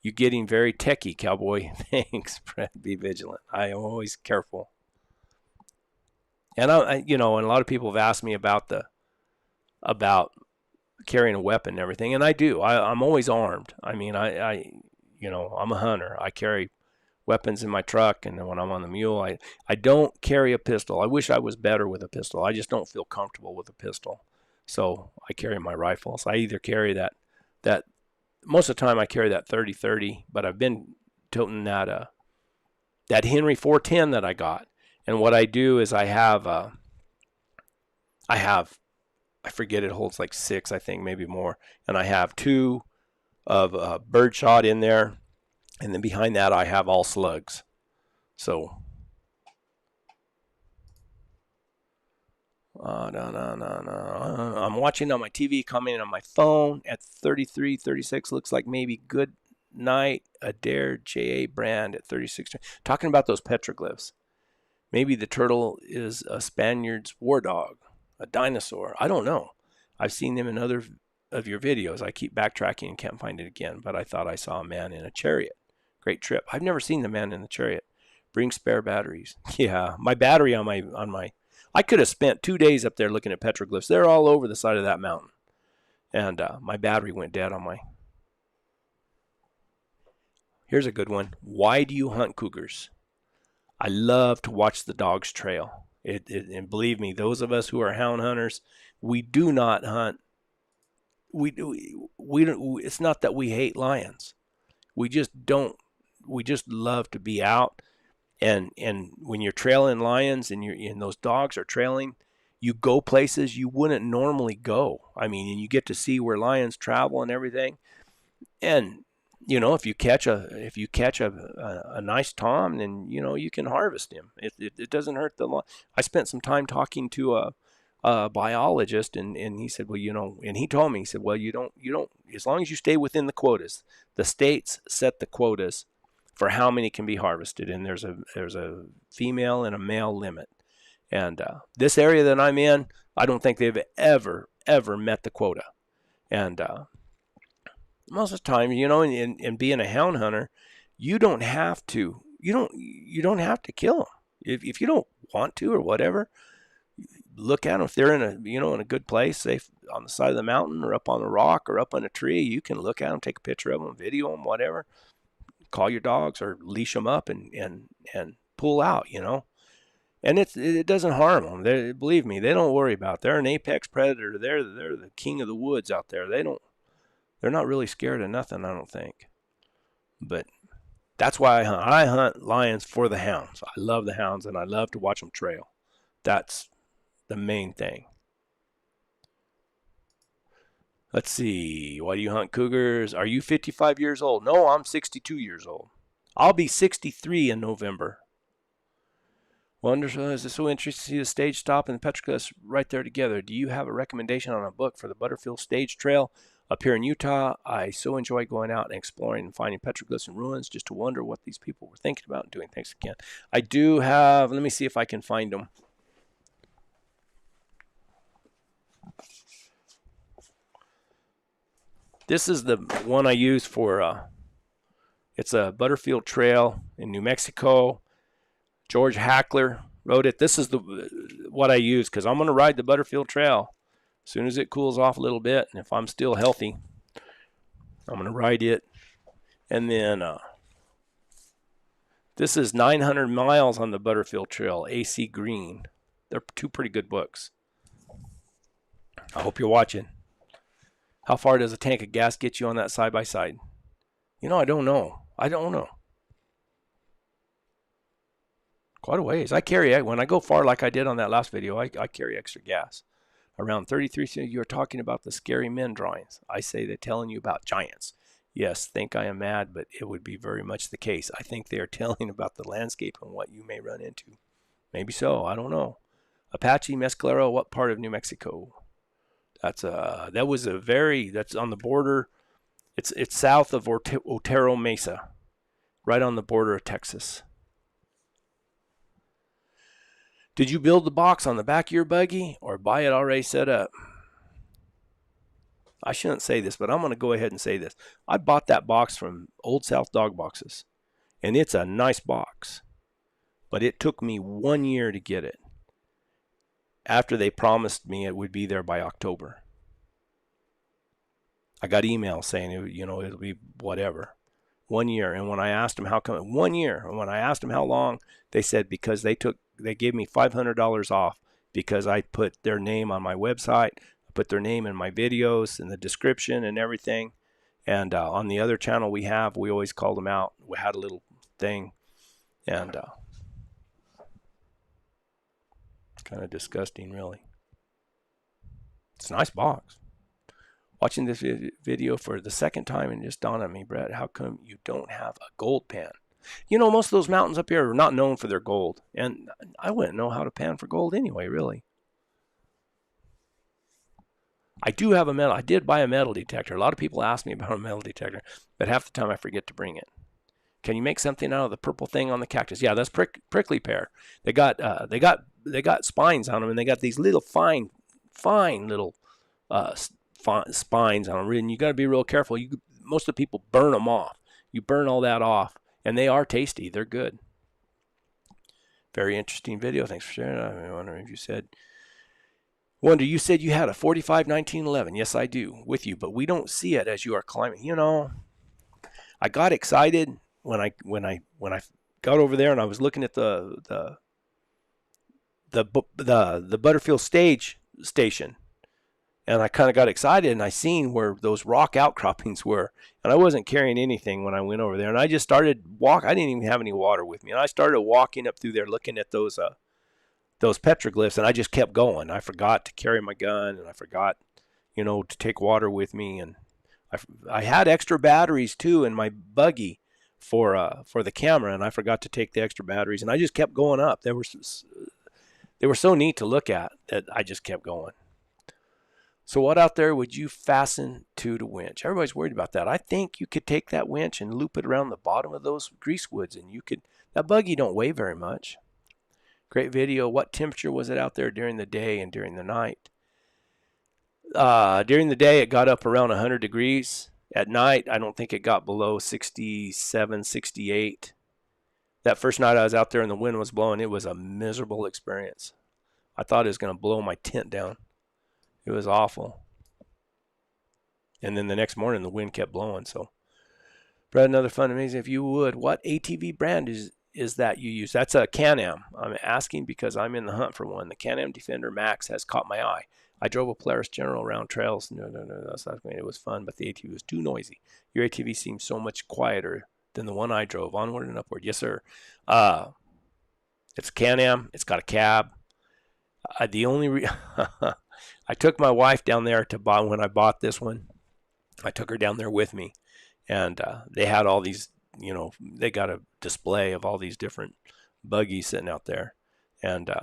You getting very techie, cowboy. Thanks, Brett. Be vigilant. I am always careful. And and a lot of people have asked me about carrying a weapon and everything, and I do. I'm always armed. I mean, I'm a hunter. I carry weapons in my truck, and then when I'm on the mule, I don't carry a pistol. I wish I was better with a pistol. I just don't feel comfortable with a pistol, so I carry my rifles. I either carry that most of the time I carry that 30-30, but I've been toting that Henry 410 that I got. And what I do is I forget, it holds like 6, I think, maybe more. And I have 2 of birdshot in there. And then behind that, I have all slugs. So, no. I'm watching on my TV, commenting on my phone at 33:36. Looks like maybe good night. Adair JA brand at 36. Talking about those petroglyphs. Maybe the turtle is a Spaniard's war dog, a dinosaur. I don't know. I've seen them in other of your videos. I keep backtracking and can't find it again, but I thought I saw a man in a chariot. Great trip. I've never seen the man in the chariot. Bring spare batteries. Yeah, my battery on my I could have spent 2 days up there looking at petroglyphs. They're all over the side of that mountain. And my battery went dead on my... Here's a good one. Why do you hunt cougars? I love to watch the dogs trail. And believe me, those of us who are hound hunters, we do not hunt. We don't. It's not that we hate lions. We just don't. We just love to be out. And when you're trailing lions and those dogs are trailing, you go places you wouldn't normally go. I mean, and you get to see where lions travel and everything. And if you catch a nice tom, then you can harvest him. It doesn't hurt the lion. I spent some time talking to a biologist, and he said, well, and he told me, he said, well, you don't, as long as you stay within the quotas, the states set the quotas for how many can be harvested, and there's a female and a male limit. And this area that I'm in, I don't think they've ever met the quota. And most of the time, in being a hound hunter, you don't have to kill them if you don't want to or whatever. Look at them if they're in a good place, say on the side of the mountain or up on a rock or up on a tree. You can look at them, take a picture of them, video them, whatever. Call your dogs or leash them up and pull out, And it doesn't harm them. Believe me, they don't worry about it. They're an apex predator. They're the king of the woods out there. They're not really scared of nothing, I don't think. But that's why I hunt. I hunt lions for the hounds. I love the hounds, and I love to watch them trail. That's the main thing. Let's see. Why do you hunt cougars? Are you 55 years old? No, I'm 62 years old. I'll be 63 in November. Wonderful. Is it so interesting to see the stage stop and the petroglyphs right there together? Do you have a recommendation on a book for the Butterfield Stage Trail up here in Utah? I so enjoy going out and exploring and finding petroglyphs and ruins just to wonder what these people were thinking about and doing. Thanks again. I do have, let me see if I can find them. This is the one I use for, it's a Butterfield Trail in New Mexico. George Hackler wrote it. This is what I use because I'm going to ride the Butterfield Trail as soon as it cools off a little bit. And if I'm still healthy, I'm going to ride it. And then this is 900 miles on the Butterfield Trail, AC Green. They're 2 pretty good books. I hope you're watching. How far does a tank of gas get you on that side-by-side? I don't know. Quite a ways. When I go far like I did on that last video, I carry extra gas. Around 33, you're talking about the scary men drawings. I say they're telling you about giants. Yes, think I am mad, but it would be very much the case. I think they are telling about the landscape and what you may run into. Maybe so, I don't know. Apache Mescalero, what part of New Mexico? That's on the border. It's south of Otero Mesa, right on the border of Texas. Did you build the box on the back of your buggy or buy it already set up? I shouldn't say this, but I'm going to go ahead and say this. I bought that box from Old South Dog Boxes, and it's a nice box, but it took me 1 year to get it after they promised me it would be there by October. I got emails saying, it'll be whatever. 1 year. And when I asked them how come, 1 year. And when I asked them how long, they said because they gave me $500 off because I put their name on my website, I put their name in my videos and the description and everything. And on the other channel we always called them out. We had a little thing, and it's kind of disgusting, really. It's a nice box. Watching this video for the second time and just dawned on me, Brett, how come you don't have a gold pan? Most of those mountains up here are not known for their gold, and I wouldn't know how to pan for gold anyway, really. I do have a metal. I did buy a metal detector. A lot of people ask me about a metal detector, but half the time I forget to bring it. Can you make something out of the purple thing on the cactus? Yeah, that's prickly pear. They got spines on them, and they got these little fine little spines on them, and you got to be real careful. Most of the people burn them off. You burn all that off, and they are tasty. They're good. Very interesting video. Thanks for sharing. I wonder if you said you had a 45 1911. Yes, I do, with you, but we don't see it as you are climbing. I got excited when I got over there and I was looking at the Butterfield station. And I kind of got excited, and I seen where those rock outcroppings were. And I wasn't carrying anything when I went over there. And I just started walking. I didn't even have any water with me. And I started walking up through there looking at those petroglyphs, and I just kept going. I forgot to carry my gun, and I forgot, to take water with me. And I had extra batteries, too, in my buggy for the camera, and I forgot to take the extra batteries. And I just kept going up. They were so neat to look at that I just kept going. So what out there would you fasten to the winch? Everybody's worried about that. I think you could take that winch and loop it around the bottom of those grease woods, and that buggy don't weigh very much. Great video. What temperature was it out there during the day and during the night? During the day, it got up around 100 degrees. At night, I don't think it got below 67, 68. That first night I was out there and the wind was blowing, it was a miserable experience. I thought it was going to blow my tent down. It was awful. And then the next morning, the wind kept blowing. So, Brad, another fun, amazing. If you would, what ATV brand is that you use? That's a Can-Am. I'm asking because I'm in the hunt for one. The Can-Am Defender Max has caught my eye. I drove a Polaris General around trails. No, that's not it. It was fun, but the ATV was too noisy. Your ATV seems so much quieter than the one I drove. Onward and upward. Yes, sir. It's Can-Am. It's got a cab. I took my wife down there when I bought this one. I took her down there with me, and they had all these, they got a display of all these different buggies sitting out there, and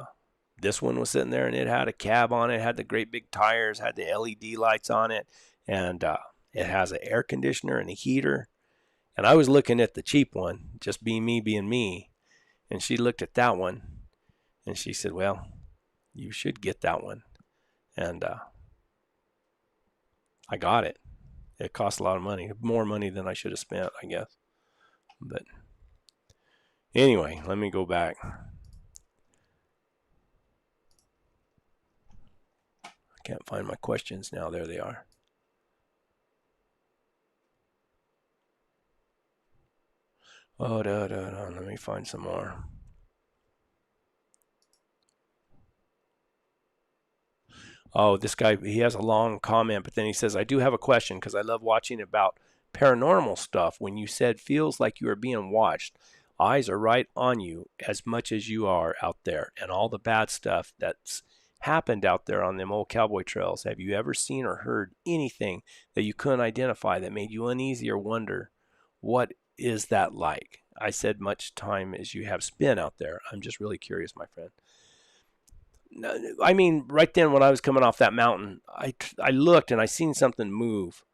this one was sitting there, and it had a cab on it, had the great big tires, had the LED lights on it, and it has an air conditioner and a heater. And I was looking at the cheap one, just being me, and she looked at that one, and she said, well, you should get that one. And I got it. It cost a lot of money, more money than I should have spent, I guess. But anyway, let me go back. I can't find my questions now. There they are. Oh, let me find some more. Oh, this guy, he has a long comment, but then he says, I do have a question because I love watching about paranormal stuff. When you said feels like you are being watched, eyes are right on you as much as you are out there, and all the bad stuff that's happened out there on them old cowboy trails? Have you ever seen or heard anything that you couldn't identify that made you uneasy or wonder what is that like? I said, much time as you have spent out there. I'm just really curious, my friend. I mean, right then when I was coming off that mountain, I looked and I seen something move.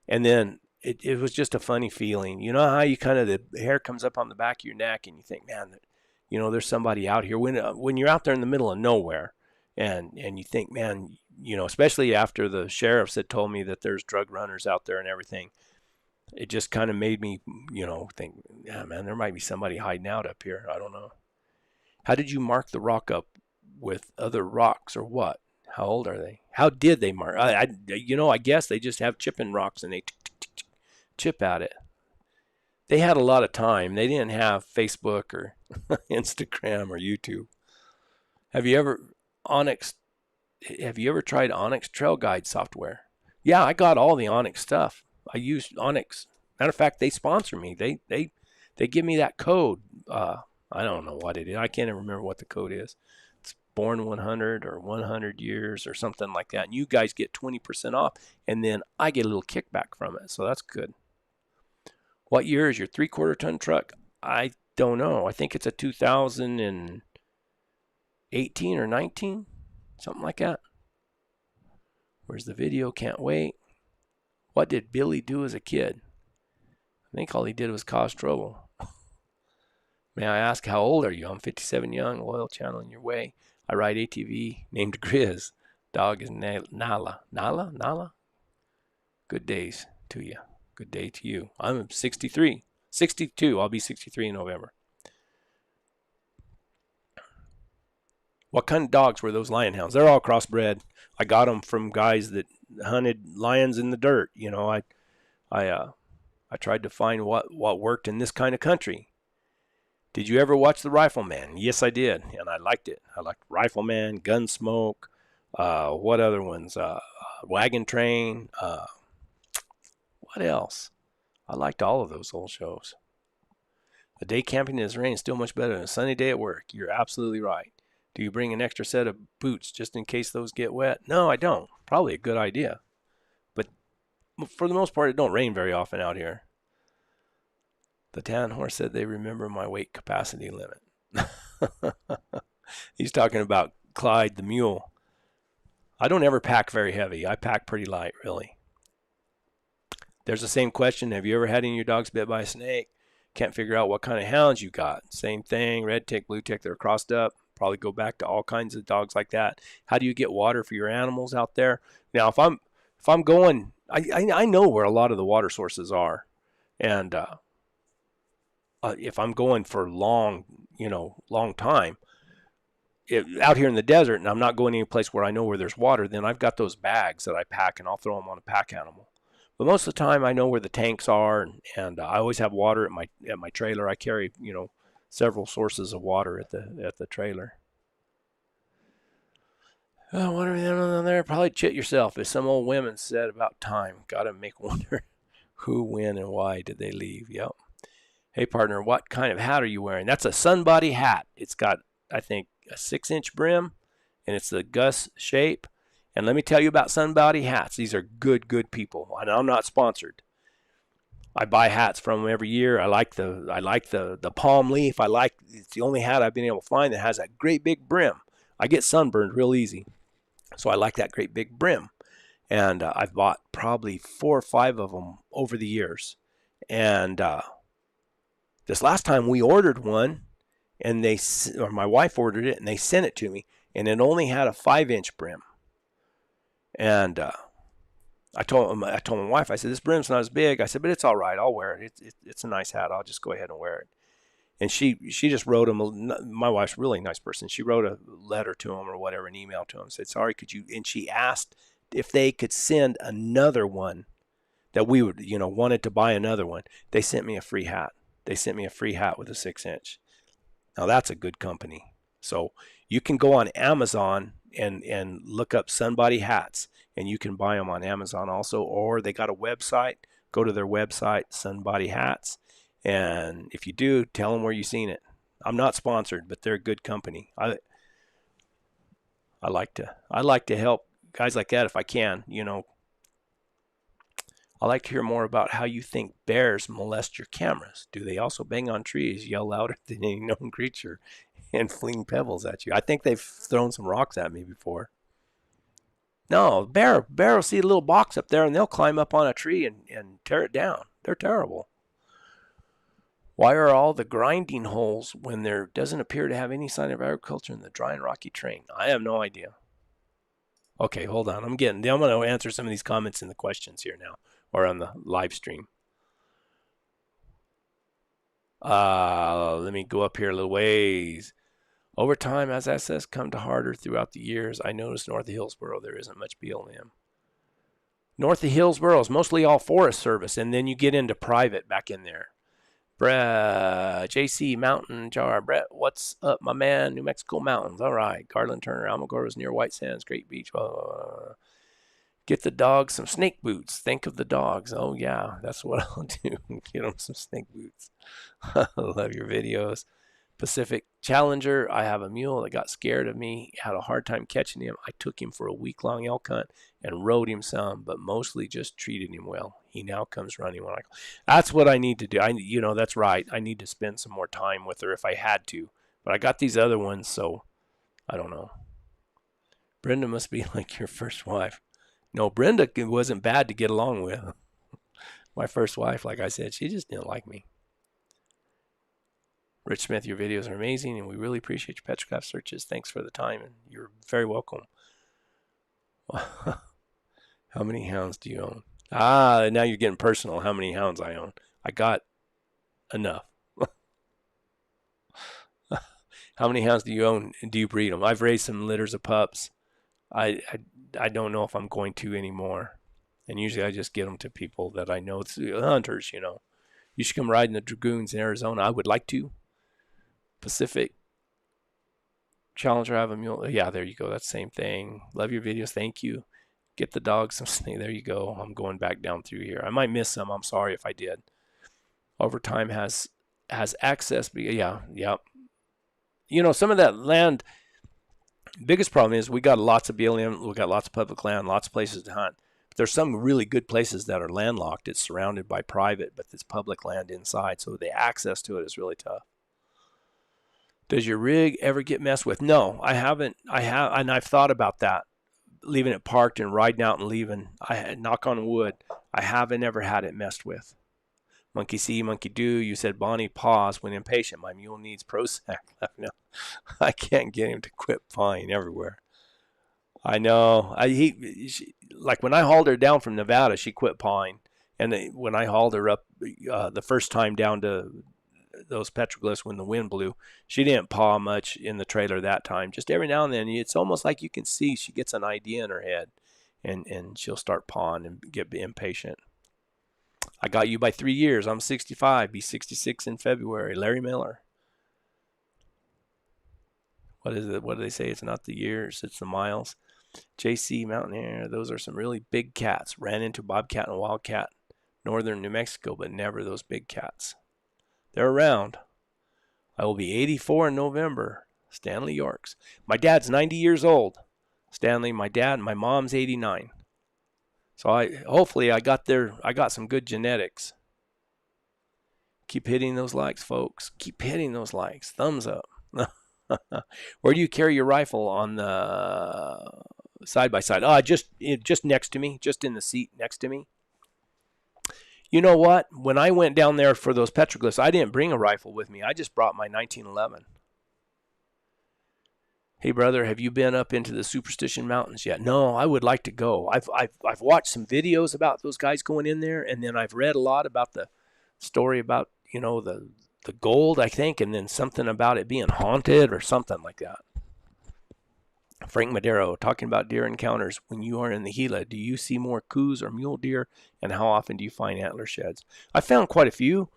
And then it was just a funny feeling. You know how you kind of, the hair comes up on the back of your neck and you think, man, you know, there's somebody out here. When you're out there in the middle of nowhere and you think, man, you know, especially after the sheriffs had told me that there's drug runners out there and everything, it just kind of made me, you know, think, yeah, man, there might be somebody hiding out up here. I don't know. How did you mark the rock up with other rocks or what? How old are they? How did they mark? You know, I guess they just have chipping rocks and they chip at it. They had a lot of time. They didn't have Facebook or Instagram or YouTube. Have you ever tried OnX Trail Guide software? Yeah, I got all the OnX stuff. I used OnX. Matter of fact, they sponsor me. They give me that code. I don't know what it is. I can't even remember what the code is. It's born 100 or 100 years or something like that. And you guys get 20% off, and then I get a little kickback from it. So that's good. What year is your 3/4 ton truck? I don't know. I think it's a 2018 or 19, something like that. Where's the video? Can't wait. What did Billy do as a kid? I think all he did was cause trouble. May I ask, how old are you? I'm 57 young, loyal, channeling your way. I ride ATV named Grizz. Dog is Nala. Nala? Good days to you. Good day to you. I'm 63. 62. I'll be 63 in November. What kind of dogs were those lion hounds? They're all crossbred. I got them from guys that hunted lions in the dirt. You know, I tried to find what worked in this kind of country. Did you ever watch The Rifleman? Yes, I did, and I liked it. I liked Rifleman, Gunsmoke, what other ones? Wagon Train. What else? I liked all of those old shows. A day camping in the rain is still much better than a sunny day at work. You're absolutely right. Do you bring an extra set of boots just in case those get wet? No, I don't. Probably a good idea. But for the most part, it don't rain very often out here. The tan horse said they remember my weight capacity limit. He's talking about Clyde the mule. I don't ever pack very heavy. I pack pretty light, really. There's the same question. Have you ever had any of your dogs bit by a snake? Can't figure out what kind of hounds you got. Same thing, red tick, blue tick, they're crossed up. Probably go back to all kinds of dogs like that. How do you get water for your animals out there? Now, if I'm going, I know where a lot of the water sources are. And if I'm going for long time, out here in the desert and I'm not going any place where I know where there's water, then I've got those bags that I pack and I'll throw them on a pack animal. But most of the time I know where the tanks are, and I always have water at my trailer. I carry, several sources of water at the trailer. Oh, what are we doing on there? Probably chit yourself, as some old women said about time. Gotta make wonder who, when, and why did they leave. Yep. Hey, partner, what kind of hat are you wearing? That's a Sunbody hat. It's got, I think, a 6-inch brim, and it's the Gus shape. And let me tell you about Sunbody hats. These are good people. And I'm not sponsored. I buy hats from them every year. I like the palm leaf. It's the only hat I've been able to find that has that great big brim. I get sunburned real easy, so I like that great big brim. And I've bought probably 4 or 5 of them over the years. And this last time we ordered one, and my wife ordered it, and they sent it to me, and it only had a 5-inch brim. And I told my wife, I said, this brim's not as big. I said, but it's all right. I'll wear it. It's a nice hat. I'll just go ahead and wear it. And she just wrote him. My wife's a really nice person. She wrote a letter to him or whatever, an email to him. Said, sorry, could you? And she asked if they could send another one that we would, wanted to buy another one. They sent me a free hat. They sent me a free hat with a 6-inch. Now that's a good company. So you can go on Amazon and look up Sunbody hats, and you can buy them on Amazon also, or they got a website. Go to their website, Sunbody hats, and if you do, tell them where you seen it. I'm not sponsored, but they're a good company. I I like to help guys like that if I can. I like to hear more about how you think bears molest your cameras. Do they also bang on trees, yell louder than any known creature, and fling pebbles at you? I think they've thrown some rocks at me before. No, bear will see a little box up there and they'll climb up on a tree and tear it down. They're terrible. Why are all the grinding holes when there doesn't appear to have any sign of agriculture in the dry and rocky terrain? I have no idea. Okay, hold on. I'm going to answer some of these comments in the questions here now, or on the live stream. Let me go up here a little ways. Over time, as access come to harder throughout the years, I noticed north of Hillsboro there isn't much BLM. North of Hillsboro is mostly all Forest Service, and then you get into private back in there. Brett, JC Mountain Jar. Brett, what's up, my man? New Mexico mountains. All right. Garland Turner, Alamogordo is near White Sands, Great Beach. Get the dogs some snake boots. Think of the dogs. Oh, yeah, that's what I'll do. Get them some snake boots. Love your videos. Pacific Challenger. I have a mule that got scared of me. Had a hard time catching him. I took him for a week-long elk hunt and rode him some, but mostly just treated him well. He now comes running when I call. That's what I need to do. That's right. I need to spend some more time with her if I had to. But I got these other ones, so I don't know. Brenda must be like your first wife. No, Brenda wasn't bad to get along with. My first wife, like I said, she just didn't like me. Rich Smith, your videos are amazing, and we really appreciate your Petroglyph searches. Thanks for the time, and you're very welcome. How many hounds do you own? Now you're getting personal. How many hounds I own? I got enough. How many hounds do you own, and do you breed them? I've raised some litters of pups. I don't know if I'm going to anymore. And usually I just get them to people that I know. It's hunters, You should come ride in the Dragoons in Arizona. I would like to. Pacific Challenger, I have a mule. Yeah, there you go. That's the same thing. Love your videos. Thank you. Get the dogs some snake. There you go. I'm going back down through here. I might miss some. I'm sorry if I did. Overtime has access. Yeah. Some of that land, biggest problem is we got lots of BLM. We got lots of public land, lots of places to hunt. But there's some really good places that are landlocked. It's surrounded by private, but it's public land inside. So the access to it is really tough. Does your rig ever get messed with? No, I haven't. And I've thought about that, leaving it parked and riding out and leaving. Knock on wood, I haven't ever had it messed with. Monkey see, monkey do. You said Bonnie pause when impatient. My mule needs Prozac. No, I can't get him to quit pawing everywhere. I know. Like when I hauled her down from Nevada, she quit pawing. And when I hauled her up the first time down to those petroglyphs when the wind blew, she didn't paw much in the trailer that time. Just every now and then, it's almost like you can see she gets an idea in her head, and she'll start pawing and get impatient. I got you by 3 years. I'm 65. Be 66 in February. Larry Miller. What is it? What do they say? It's not the years, it's the miles. JC Mountaineer. Those are some really big cats. Ran into bobcat and wildcat, northern New Mexico, but never those big cats. They're around. I will be 84 in November. Stanley Yorks. My dad's 90 years old. Stanley, my dad, and my mom's 89. So hopefully I got some good genetics. Keep hitting those likes, folks. Keep hitting those likes. Thumbs up. Where do you carry your rifle on the side by side? Just next to me, just in the seat next to me. You know what? When I went down there for those petroglyphs, I didn't bring a rifle with me. I just brought my 1911. Hey, brother, have you been up into the Superstition Mountains yet? No, I would like to go. I've watched some videos about those guys going in there, and then I've read a lot about the story about, the gold, I think, and then something about it being haunted or something like that. Frank Madero, talking about deer encounters. When you are in the Gila, do you see more coos or mule deer, and how often do you find antler sheds? I found quite a few.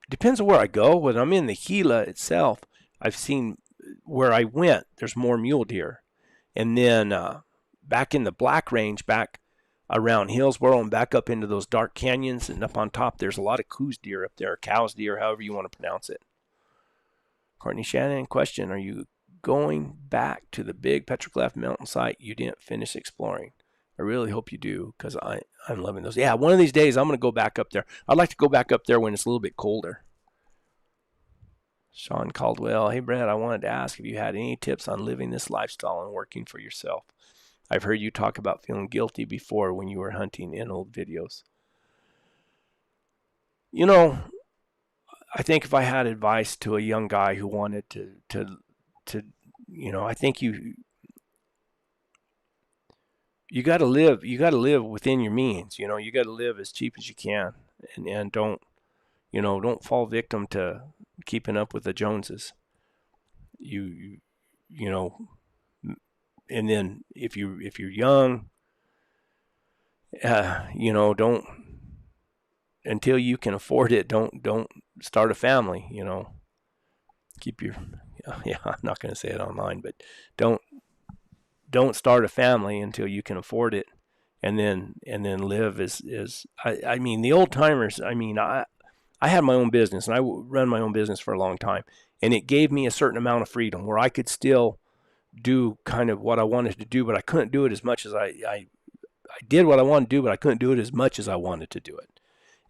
Depends on where I go. When I'm in the Gila itself, I've seen where I went, there's more mule deer. And then back in the Black Range, back around Hillsboro and back up into those dark canyons and up on top, there's a lot of coos deer up there, cows deer, however you want to pronounce it. Courtney Shannon, question, are you going back to the big Petroglyph mountain site you didn't finish exploring? I really hope you do, because I'm loving those. Yeah, one of these days I'm going to go back up there. I'd like to go back up there when it's a little bit colder. Sean Caldwell, hey Brad, I wanted to ask if you had any tips on living this lifestyle and working for yourself. I've heard you talk about feeling guilty before when you were hunting in old videos. You know, I think if I had advice to a young guy who wanted to I think you got to live within your means. You got to live as cheap as you can, and don't fall victim to keeping up with the Joneses. You and then if you're young, don't, until you can afford it, don't start a family. Keep your, I'm not going to say it online, but don't start a family until you can afford it, and then live as I mean, the old timers. I mean, I had my own business, and I run my own business for a long time, and it gave me a certain amount of freedom where I could still do kind of what I wanted to do, but I couldn't do it as much as I did what I wanted to do, but I couldn't do it as much as I wanted to do it.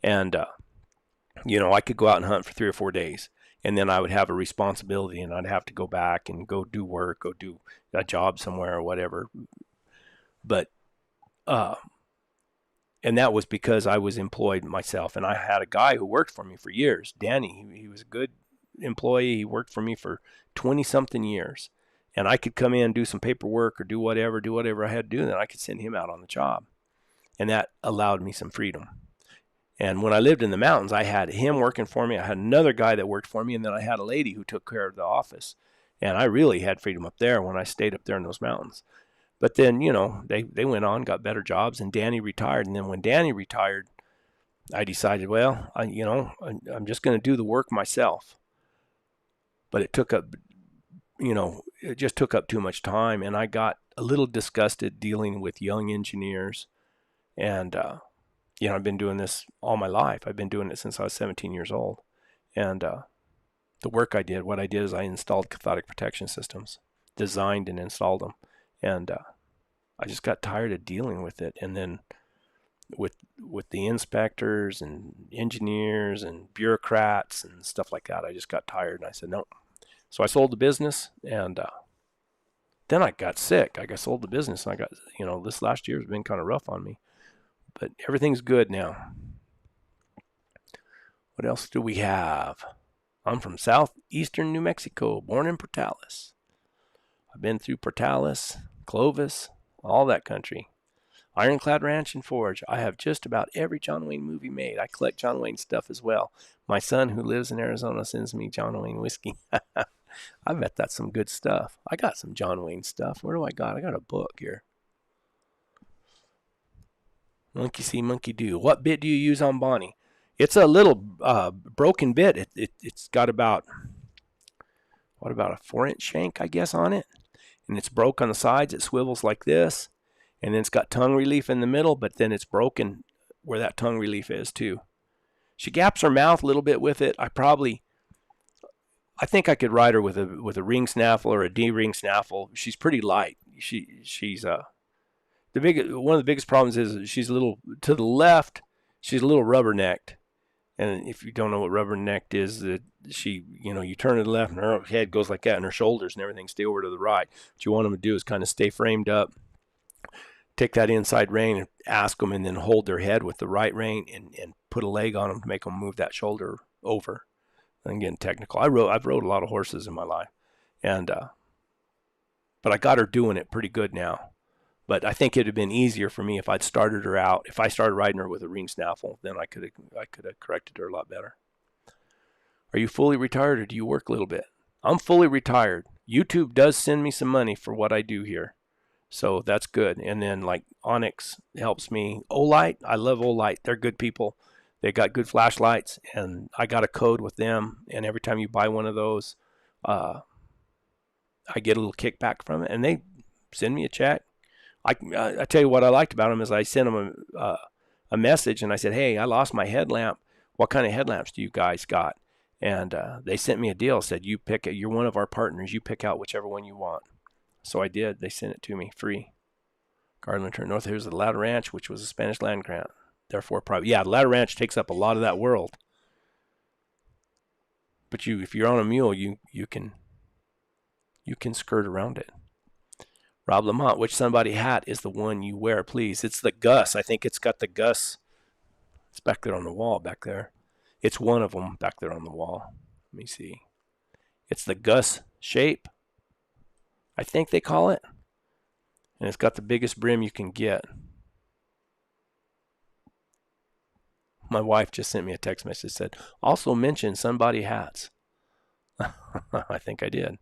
And I could go out and hunt for 3 or 4 days, and then I would have a responsibility, and I'd have to go back and go do work, go do a job somewhere or whatever. But and that was because I was employed myself, and I had a guy who worked for me for years, Danny. He was a good employee. He worked for me for 20-something years, and I could come in and do some paperwork or do whatever I had to do, and then I could send him out on the job, and that allowed me some freedom. And when I lived in the mountains, I had him working for me. I had another guy that worked for me, and then I had a lady who took care of the office, and I really had freedom up there when I stayed up there in those mountains. But then, they went on, got better jobs, and Danny retired. And then when Danny retired, I decided, well, I'm just going to do the work myself. But it took up, it just took up too much time, and I got a little disgusted dealing with young engineers. And, I've been doing this all my life. I've been doing it since I was 17 years old. And the work I did, what I did is I installed cathodic protection systems, designed and installed them. And I just got tired of dealing with it. And then with the inspectors and engineers and bureaucrats and stuff like that, I just got tired, and I said no. So I sold the business, and then I got sick. I sold the business, and I got, this last year has been kind of rough on me. But everything's good now. What else do we have? I'm from southeastern New Mexico, born in Portales. I've been through Portales, Clovis, all that country. Ironclad Ranch and Forge. I have just about every John Wayne movie made. I collect John Wayne stuff as well. My son, who lives in Arizona, sends me John Wayne whiskey. I bet that's some good stuff. I got some John Wayne stuff. Where do I got? I got a book here. Monkey see, monkey do. What bit do you use on Bonnie? It's a little broken bit. It's got about a 4-inch shank, I guess, on it. And it's broke on the sides. It swivels like this. And then it's got tongue relief in the middle, but then it's broken where that tongue relief is too. She gaps her mouth a little bit with it. I think I could ride her with a ring snaffle or a D-ring snaffle. She's pretty light. She's one of the biggest problems is she's a little to the left. She's a little rubbernecked, and if you don't know what rubbernecked is, that you turn to the left and her head goes like that, and her shoulders and everything stay over to the right. What you want them to do is kind of stay framed up, take that inside rein and ask them, and then hold their head with the right rein and put a leg on them to make them move that shoulder over. I'm getting technical. I've rode a lot of horses in my life, and but I got her doing it pretty good now. But I think it'd have been easier for me if I'd started her out. If I started riding her with a ring snaffle, then I could have corrected her a lot better. Are you fully retired, or do you work a little bit? I'm fully retired. YouTube does send me some money for what I do here, so that's good. And then like OnX helps me. Olight, I love Olight. They're good people. They got good flashlights, and I got a code with them. And every time you buy one of those, I get a little kickback from it, and they send me a check. I tell you what I liked about them is I sent them a message, and I said, hey, I lost my headlamp. What kind of headlamps do you guys got? And they sent me a deal. Said, you pick it. You're one of our partners. You pick out whichever one you want. So I did. They sent it to me free. Garland Turn North. Here's the Ladder Ranch, which was a Spanish land grant. Therefore, private. Yeah, the Ladder Ranch takes up a lot of that world. But if you're on a mule, you can skirt around it. Rob Lamont, which somebody hat is the one you wear, please? It's the Gus. I think it's got the Gus. It's back there on the wall, back there. It's one of them back there on the wall. Let me see. It's the Gus shape, I think they call it. And it's got the biggest brim you can get. My wife just sent me a text message that said, also mention Sunbody hats. I think I did.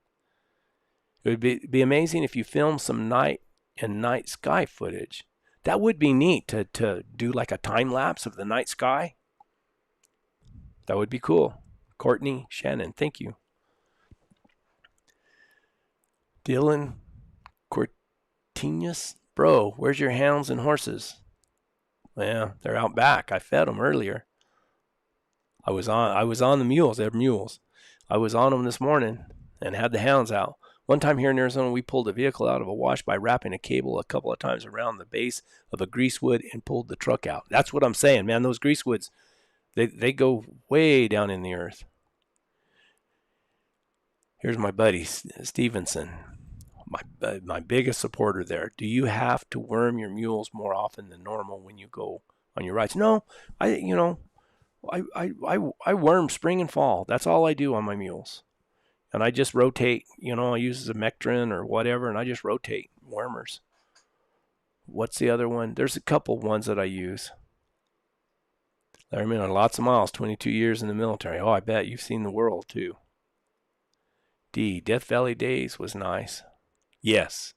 It would be amazing if you filmed some night and night sky footage. That would be neat to do like a time lapse of the night sky. That would be cool. Courtney Shannon, thank you. Dylan Cortinus, bro, where's your hounds and horses? Well, they're out back. I fed them earlier. I was on the mules. They're mules. I was on them this morning and had the hounds out. One time here in Arizona, we pulled a vehicle out of a wash by wrapping a cable a couple of times around the base of a greasewood and pulled the truck out. That's what I'm saying, man. Those greasewoods, they go way down in the earth. Here's my buddy Stevenson, my biggest supporter there. Do you have to worm your mules more often than normal when you go on your rides? No, I worm spring and fall. That's all I do on my mules. And I just rotate, I use a Mectrin or whatever, and I just rotate wormers. What's the other one? There's a couple ones that I use. I've been on lots of miles, 22 years in the military. Oh, I bet you've seen the world too. D, Death Valley Days was nice. Yes.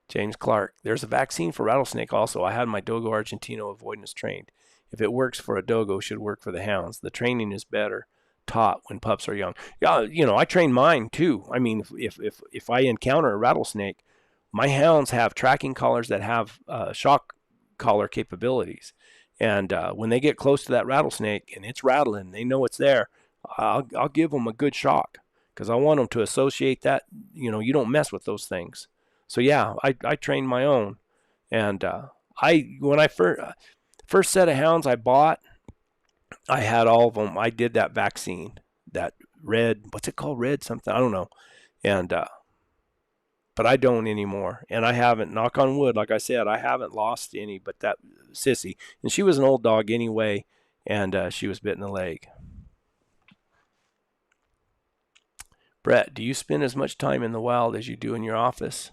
James Clark, there's a vaccine for rattlesnake also. I had my Dogo Argentino avoidance trained. If it works for a Dogo, it should work for the hounds. The training is better taught when pups are young. Yeah, I train mine too. I mean, if I encounter a rattlesnake, my hounds have tracking collars that have shock collar capabilities. And when they get close to that rattlesnake and it's rattling, they know it's there, I'll give them a good shock because I want them to associate that, you don't mess with those things. So yeah, I train my own. And when I first set of hounds I bought, I had all of them. I did that vaccine, that red, what's it called? Red something, I don't know. And, but I don't anymore. And I haven't, knock on wood, like I said, I haven't lost any, but that Sissy, and she was an old dog anyway, and she was bit in the leg. Brett, do you spend as much time in the wild as you do in your office?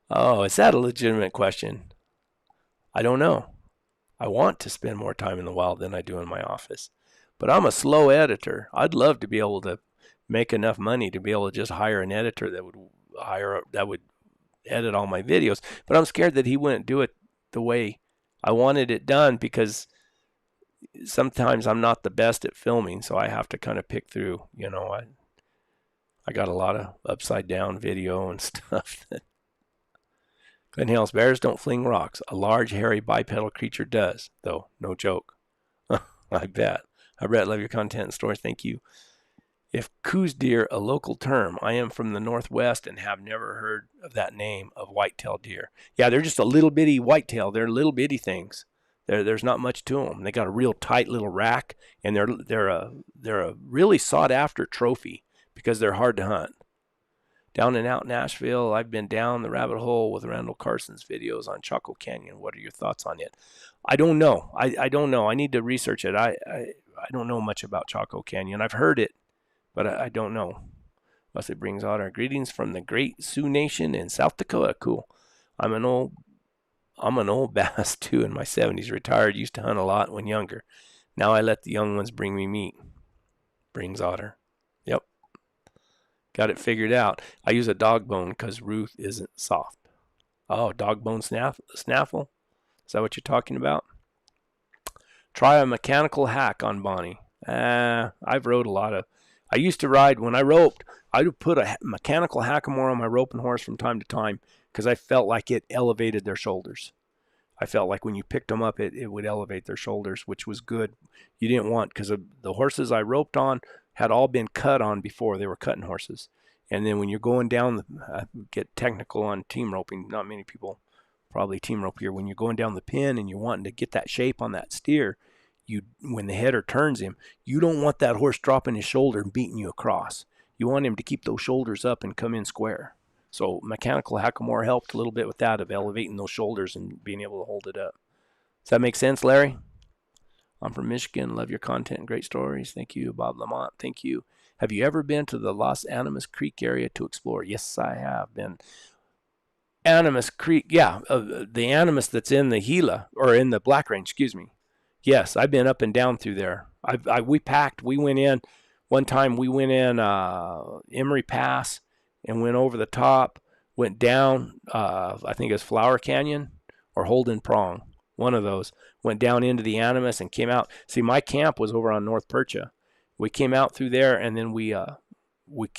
Oh, is that a legitimate question? I don't know. I want to spend more time in the wild than I do in my office. But I'm a slow editor. I'd love to be able to make enough money to be able to just hire an editor that would edit all my videos. But I'm scared that he wouldn't do it the way I wanted it done because sometimes I'm not the best at filming, so I have to kind of pick through. I got a lot of upside down video and stuff that Glenn Hales, bears don't fling rocks. A large, hairy, bipedal creature does, though. No joke. I bet. I love your content and stories. Thank you. If coos deer a local term, I am from the Northwest and have never heard of that name of whitetail deer. Yeah, they're just a little bitty whitetail. They're little bitty things. There's not much to them. They got a real tight little rack, and they're a really sought after trophy because they're hard to hunt. Down and out Nashville, I've been down the rabbit hole with Randall Carson's videos on Chaco Canyon. What are your thoughts on it? I don't know. I don't know. I need to research it. I don't know much about Chaco Canyon. I've heard it, but I don't know. Wesley brings out our greetings from the Great Sioux Nation in South Dakota. Cool. I'm an old bass too, in my 70s. Retired. Used to hunt a lot when younger. Now I let the young ones bring me meat. Brings Otter. Yep. Got it figured out. I use a dog bone because Ruth isn't soft. Oh, dog bone snaffle? Is that what you're talking about? Try a mechanical hack on Bonnie. I've rode a lot of... I used to ride, when I roped, I would put a mechanical hackamore on my roping horse from time to time because I felt like it elevated their shoulders. I felt like when you picked them up, it would elevate their shoulders, which was good. You didn't want, because the horses I roped on had all been cut on before. They were cutting horses. And then when you're going down, I get technical on team roping. Not many people probably team rope here. When you're going down the pin and you're wanting to get that shape on that steer, when the header turns him, you don't want that horse dropping his shoulder and beating you across. You want him to keep those shoulders up and come in square. So mechanical hackamore helped a little bit with that, of elevating those shoulders and being able to hold it up. Does that make sense, Larry? I'm from Michigan. Love your content and great stories. Thank you, Bob Lamont. Thank you. Have you ever been to the Los Animas Creek area to explore? Yes, I have been. Animas Creek, yeah, the Animas that's in the Gila, or in the Black Range, excuse me. Yes, I've been up and down through there. We packed. We went in. One time we went in Emery Pass and went over the top, went down, I think it was Flower Canyon or Holden Prong, one of those. Went down into the Animas and came out. See, my camp was over on North Percha. We came out through there, and then we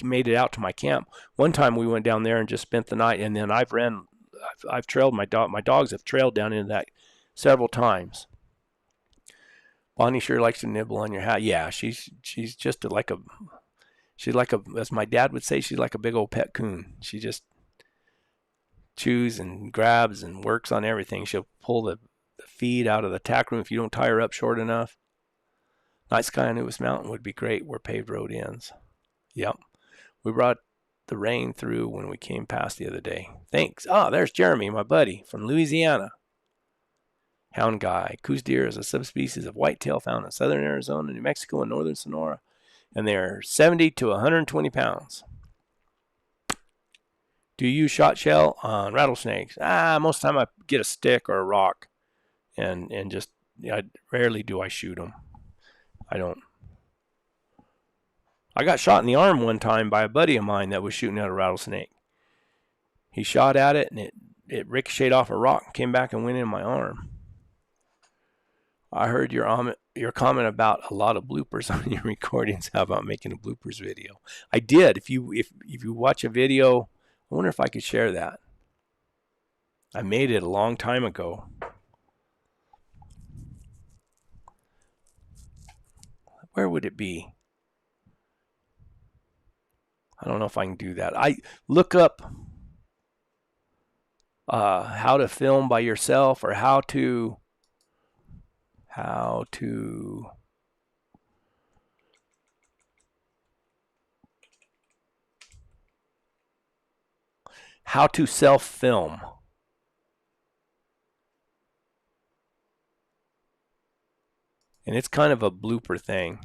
made it out to my camp. One time we went down there and just spent the night, and then I've trailed my dog. My dogs have trailed down into that several times. Bonnie sure likes to nibble on your hat. Yeah, she's just like a, as my dad would say, she's like a big old pet coon. She just chews and grabs and works on everything. She'll pull the feed out of the tack room if you don't tie her up short enough. Night sky on Uwais Mountain would be great where paved road ends. Yep. We brought the rain through when we came past the other day. Thanks. Oh, there's Jeremy, my buddy from Louisiana. Hound guy. Coos deer is a subspecies of whitetail found in southern Arizona, New Mexico, and northern Sonora, and they're 70 to 120 pounds. Do you use shot shell on rattlesnakes? Most of the time I get a stick or a rock, and just, rarely do I shoot them. I don't. I got shot in the arm one time by a buddy of mine that was shooting at a rattlesnake. He shot at it, and it ricocheted off a rock and came back and went in my arm. I heard your comment about a lot of bloopers on your recordings. How about making a bloopers video? I did. If you watch a video, I wonder if I could share that. I made it a long time ago. Where would it be? I don't know if I can do that. I look up how to film by yourself, or how to self-film. And it's kind of a blooper thing.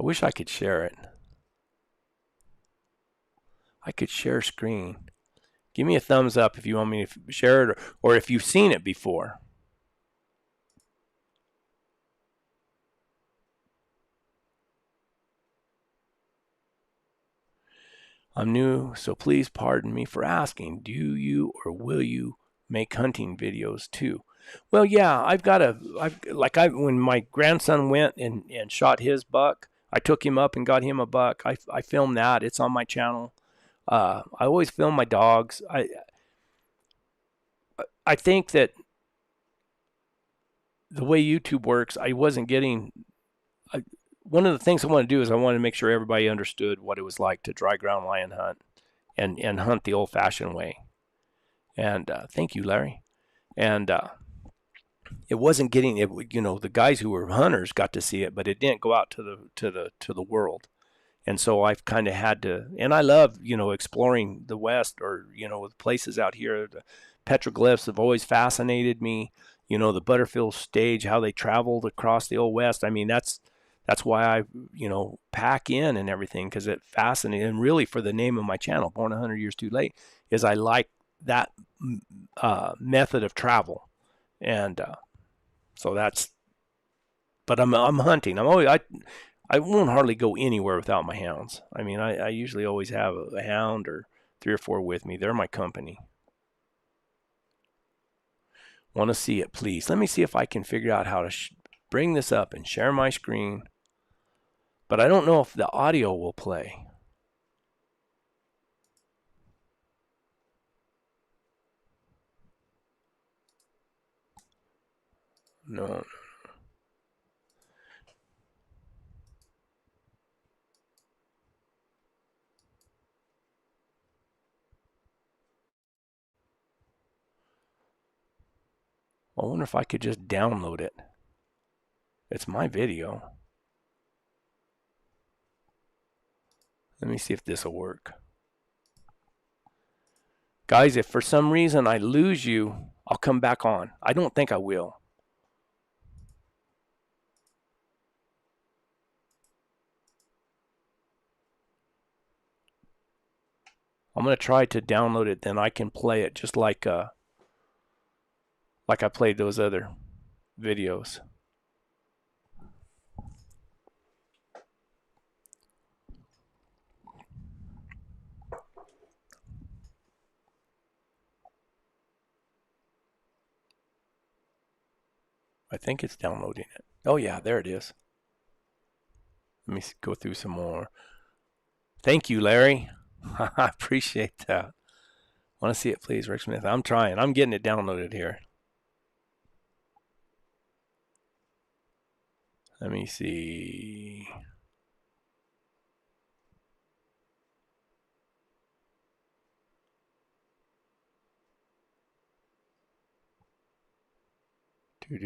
I wish I could share it. I could share screen. Give me a thumbs up if you want me to share it, or if you've seen it before. I'm new, so please pardon me for asking. Do you or will you make hunting videos too? Well, yeah, when my grandson went and shot his buck, I took him up and got him a buck. I filmed that. It's on my channel. I always film my dogs. I think that the way YouTube works, I wasn't getting. One of the things I want to do is I want to make sure everybody understood what it was like to dry ground lion hunt and hunt the old-fashioned way. And thank you, Larry. And it wasn't getting it. The guys who were hunters got to see it, but it didn't go out to the world. And so I've kind of had to. And I love exploring the West, or the places out here. The Petroglyphs have always fascinated me. The Butterfield stage, how they traveled across the old West. I mean, that's why I, pack in and everything, because it fascinated. And really, for the name of my channel, Born 100 Years Too Late, is I like that method of travel. And so that's. But I'm hunting. I won't hardly go anywhere without my hounds. I mean, I usually always have a hound or 3 or 4 with me. They're my company. Want to see it, please? Let me see if I can figure out how to bring this up and share my screen. But I don't know if the audio will play. No. I wonder if I could just download it. It's my video. Let me see if this will work. Guys, if for some reason I lose you, I'll come back on. I don't think I will. I'm going to try to download it, then I can play it just like I played those other videos. I think it's downloading it. Oh yeah, there it is. Let me go through some more. Thank you, Larry. I appreciate that. Want to see it, please, Rick Smith? I'm trying. I'm getting it downloaded here. Let me see. I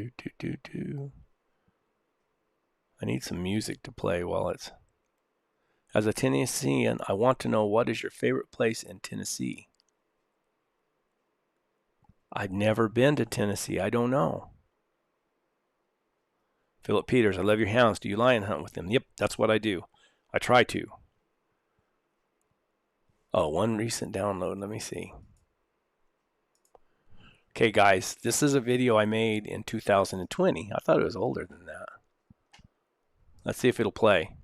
need some music to play while it's... As a Tennessean, I want to know, what is your favorite place in Tennessee? I've never been to Tennessee. I don't know. Philip Peters, I love your hounds. Do you lion hunt with them? Yep, that's what I do. I try to. Oh, one recent download. Let me see. Okay, guys, this is a video I made in 2020. I thought it was older than that. Let's see if it'll play.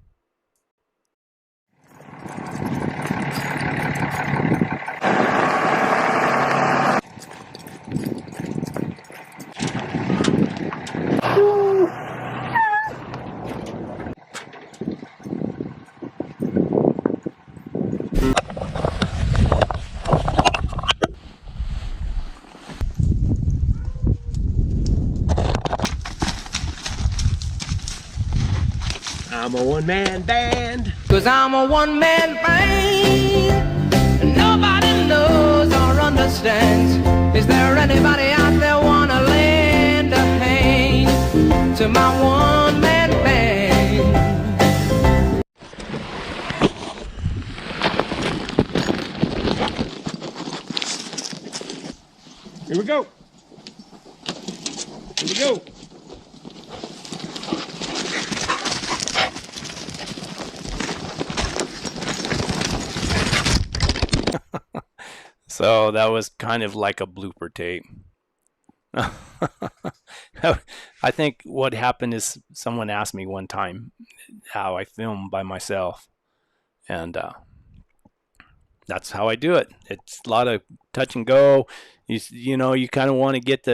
I'm a one-man band. 'Cause I'm a one-man band. And nobody knows or understands. Is there anybody out there wanna lend a hand to my one-man band? Here we go. Here we go. So that was kind of like a blooper tape. I think what happened is someone asked me one time how I film by myself, and that's how I do it. It's a lot of touch and go. You know, you kind of want to get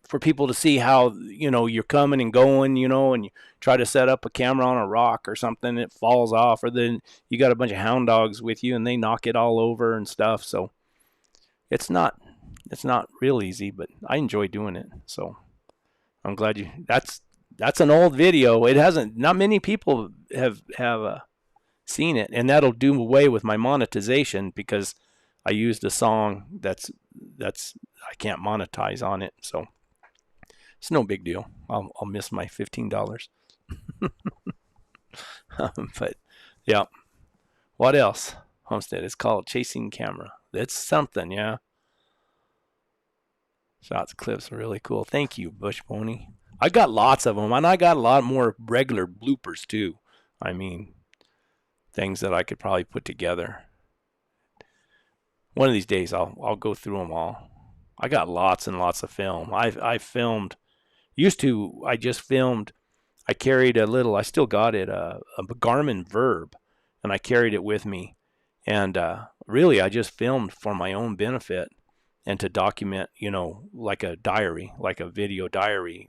for people to see how, you know, you're coming and going, you know, and you try to set up a camera on a rock or something, it falls off, or then you got a bunch of hound dogs with you and they knock it all over and stuff. So it's not real easy, but I enjoy doing it. So I'm glad that's an old video. It hasn't, not many people have seen it, and that'll do away with my monetization because I used a song that's I can't monetize on it. So it's no big deal. I'll miss my $15. But yeah. What else? Homestead. It's called Chasing Camera. That's something, yeah. Shots clips are really cool. Thank you, Bush Pony. I got lots of them, and I got a lot more regular bloopers too. I mean, things that I could probably put together. One of these days, I'll go through them all. I got lots and lots of film. I filmed. I just filmed. I carried a little. I still got it. A Garmin Verb, and I carried it with me. And really, I just filmed for my own benefit and to document, you know, like a diary, like a video diary.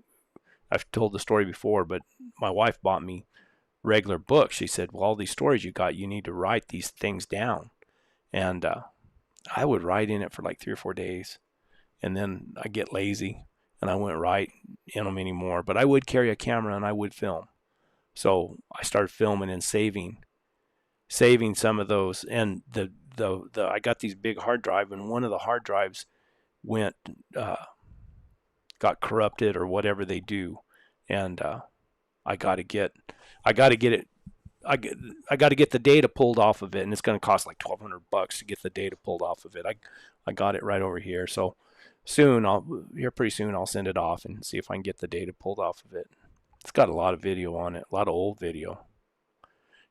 I've told the story before, but my wife bought me regular books. She said, well, all these stories you got, you need to write these things down. And I would write in it for like 3 or 4 days, and then I get lazy and I wouldn't ride in them anymore. But I would carry a camera and I would film. So I started filming and saving some of those. And I got these big hard drive, and one of the hard drives went got corrupted or whatever they do, and I got to get it. I got to get the data pulled off of it, and it's going to cost like $1,200 to get the data pulled off of it. I got it right over here, so pretty soon I'll send it off and see if I can get the data pulled off of it. It's got a lot of video on it, a lot of old video.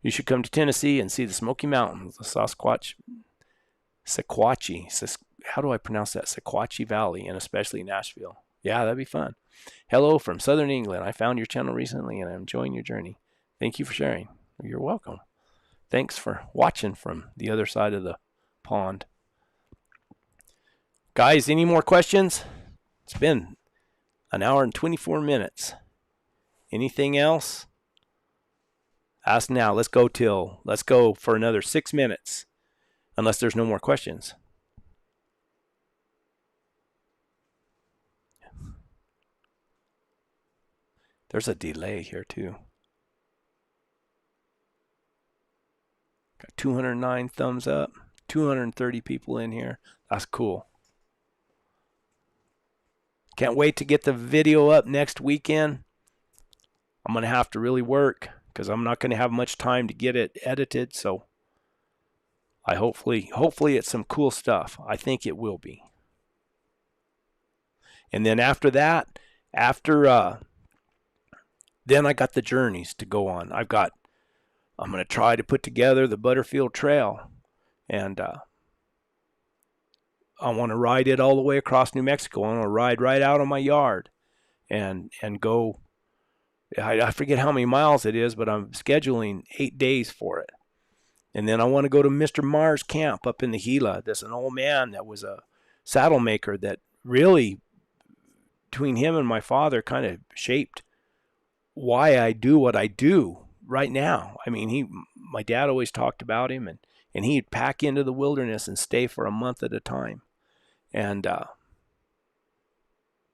You should come to Tennessee and see the Smoky Mountains, the Sequatchie. How do I pronounce that? Sequatchie Valley, and especially Nashville. Yeah, that'd be fun. Hello from Southern England. I found your channel recently, and I'm enjoying your journey. Thank you for sharing. You're welcome. Thanks for watching from the other side of the pond. Guys, any more questions? It's been an hour and 24 minutes. Anything else? Ask now. Let's go for another 6 minutes, unless there's no more questions. There's a delay here too. Got 209 thumbs up, 230 people in here. That's cool. Can't wait to get the video up next weekend. I'm going to have to really work because I'm not going to have much time to get it edited. So hopefully it's some cool stuff. I think it will be. And then after that, then I got the journeys to go on. I'm going to try to put together the Butterfield Trail, and I want to ride it all the way across New Mexico. I want to ride right out of my yard and go. I forget how many miles it is, but I'm scheduling 8 days for it. And then I want to go to Mr. Mars camp up in the Gila. There's an old man that was a saddle maker that really, between him and my father, kind of shaped why I do what I do right now. I mean, my dad always talked about him, and he'd pack into the wilderness and stay for a month at a time. And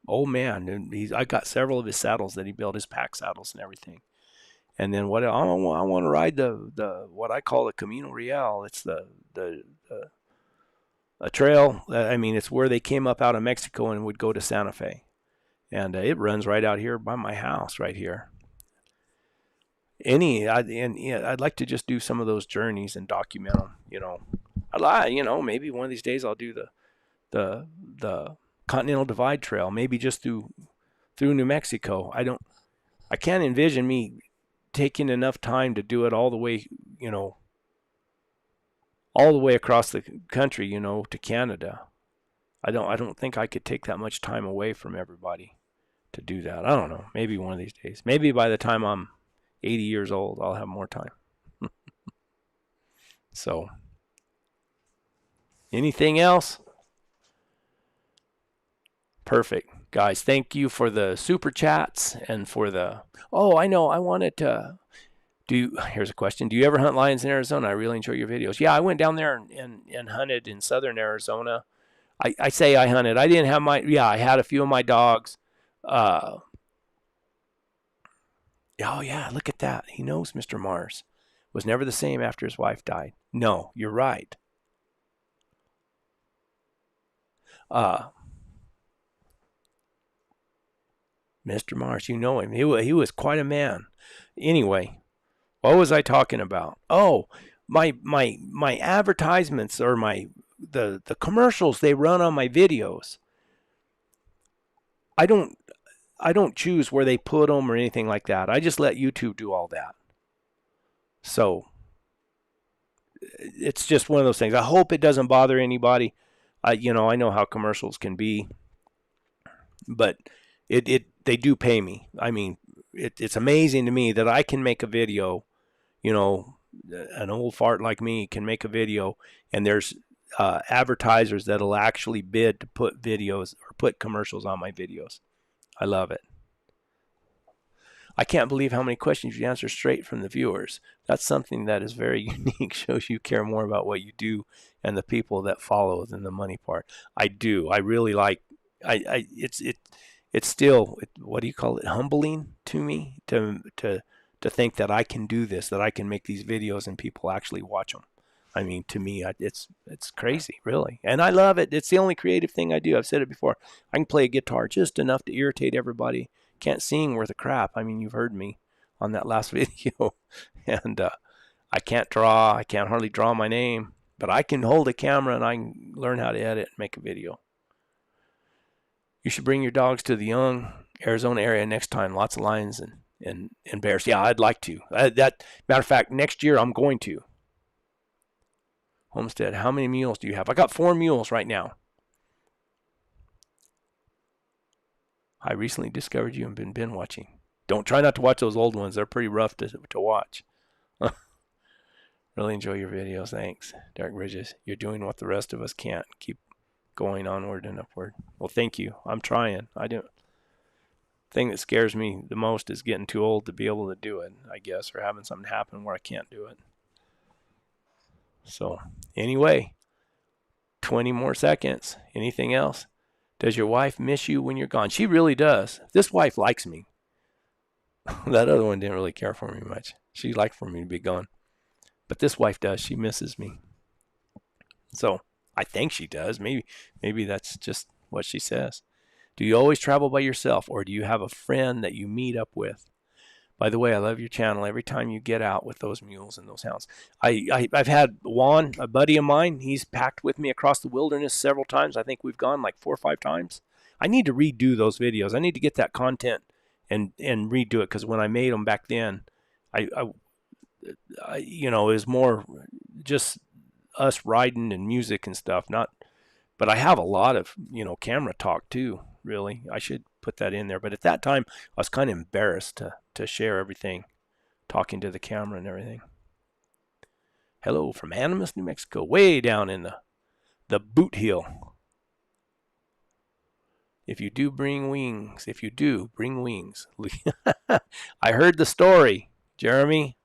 old man, I got several of his saddles that he built, his pack saddles and everything. And then I want to ride the what I call the Camino Real. It's a trail. I mean, it's where they came up out of Mexico and would go to Santa Fe, and it runs right out here by my house, right here. I'd like to just do some of those journeys and document them. Maybe one of these days I'll do the Continental Divide Trail, maybe just through New Mexico. I can't envision me taking enough time to do it all the way, all the way across the country, to Canada. I don't think I could take that much time away from everybody to do that. I don't know. Maybe one of these days. Maybe by the time I'm 80 years old, I'll have more time. So, anything else? Perfect. Guys, thank you for the super chats and for the... Oh, I know. I wanted to... Here's a question. Do you ever hunt lions in Arizona? I really enjoy your videos. Yeah, I went down there and hunted in southern Arizona. I say I hunted. I didn't have I had a few of my dogs. Oh, yeah, look at that. He knows Mr. Mars. Was never the same after his wife died. No, you're right. Mr. Mars, you know him. He was quite a man. Anyway, what was I talking about? Oh, my advertisements or the commercials they run on my videos. I don't choose where they put them or anything like that. I just let YouTube do all that. So it's just one of those things. I hope it doesn't bother anybody. I know how commercials can be, but they do pay me. I mean, it's amazing to me that I can make a video, an old fart like me can make a video, and there's advertisers that'll actually bid to put videos or put commercials on my videos. I love it. I can't believe how many questions you answer straight from the viewers. That's something that is very unique. Shows you care more about what you do and the people that follow than the money part. I do. I really like. It's it's still, what do you call it, humbling to me to think that I can do this, that I can make these videos and people actually watch them. I mean, to me, it's crazy, really. And I love it. It's the only creative thing I do. I've said it before. I can play a guitar just enough to irritate everybody. Can't sing worth a crap. I mean, you've heard me on that last video. And I can't draw. I can't hardly draw my name. But I can hold a camera and I can learn how to edit and make a video. You should bring your dogs to the Young, Arizona area next time. Lots of lions and bears. Yeah, I'd like to. Matter of fact, next year I'm going to. Homestead, how many mules do you have? I got 4 mules right now. I recently discovered you and been binge watching. Don't try not to watch those old ones. They're pretty rough to watch. Really enjoy your videos. Thanks. Dark Bridges, you're doing what the rest of us can't. Keep going onward and upward. Well, thank you. I'm trying. The thing that scares me the most is getting too old to be able to do it, I guess, or having something happen where I can't do it. So, anyway, 20 more seconds. Anything else? Does your wife miss you when you're gone? She really does. This wife likes me. That other one didn't really care for me much. She liked for me to be gone. But this wife does. She misses me. So, I think she does. Maybe that's just what she says. Do you always travel by yourself, or do you have a friend that you meet up with? By the way, I love your channel. Every time you get out with those mules and those hounds. I've had Juan, a buddy of mine. He's packed with me across the wilderness several times. I think we've gone like 4 or 5 times. I need to redo those videos. I need to get that content and redo it, because when I made them back then, I it was more just us riding and music and stuff. But I have a lot of camera talk too. Really, I should put that in there. But at that time, I was kind of embarrassed to share everything, talking to the camera and everything. Hello from Agnes, New Mexico, way down in the boot hill. If you do, bring wings. I heard the story, Jeremy.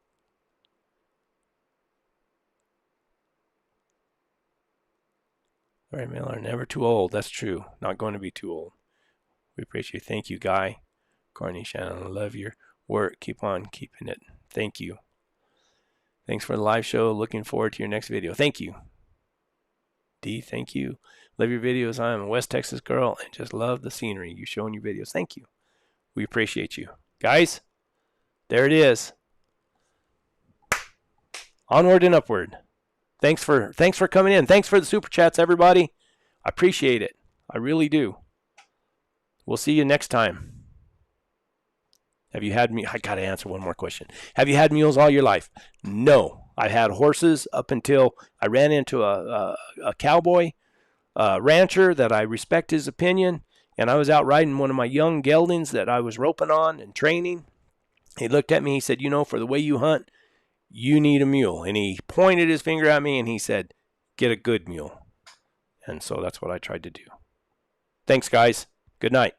All right, Miller, never too old. That's true. Not going to be too old. We appreciate you. Thank you, Guy. Carney, Shannon, I love your work. Keep on keeping it. Thank you. Thanks for the live show. Looking forward to your next video. Thank you. D, thank you. Love your videos. I'm a West Texas girl and just love the scenery you show in your videos. Thank you. We appreciate you. Guys, there it is. Onward and upward. Thanks for coming in. Thanks for the super chats, everybody. I appreciate it. I really do. We'll see you next time. Have you had I got to answer one more question. Have you had mules all your life? No. I had horses up until I ran into a cowboy rancher that I respect his opinion, and I was out riding one of my young geldings that I was roping on and training. He looked at me. He said, for the way you hunt, you need a mule. And he pointed his finger at me and he said, get a good mule. And so that's what I tried to do. Thanks, guys. Good night.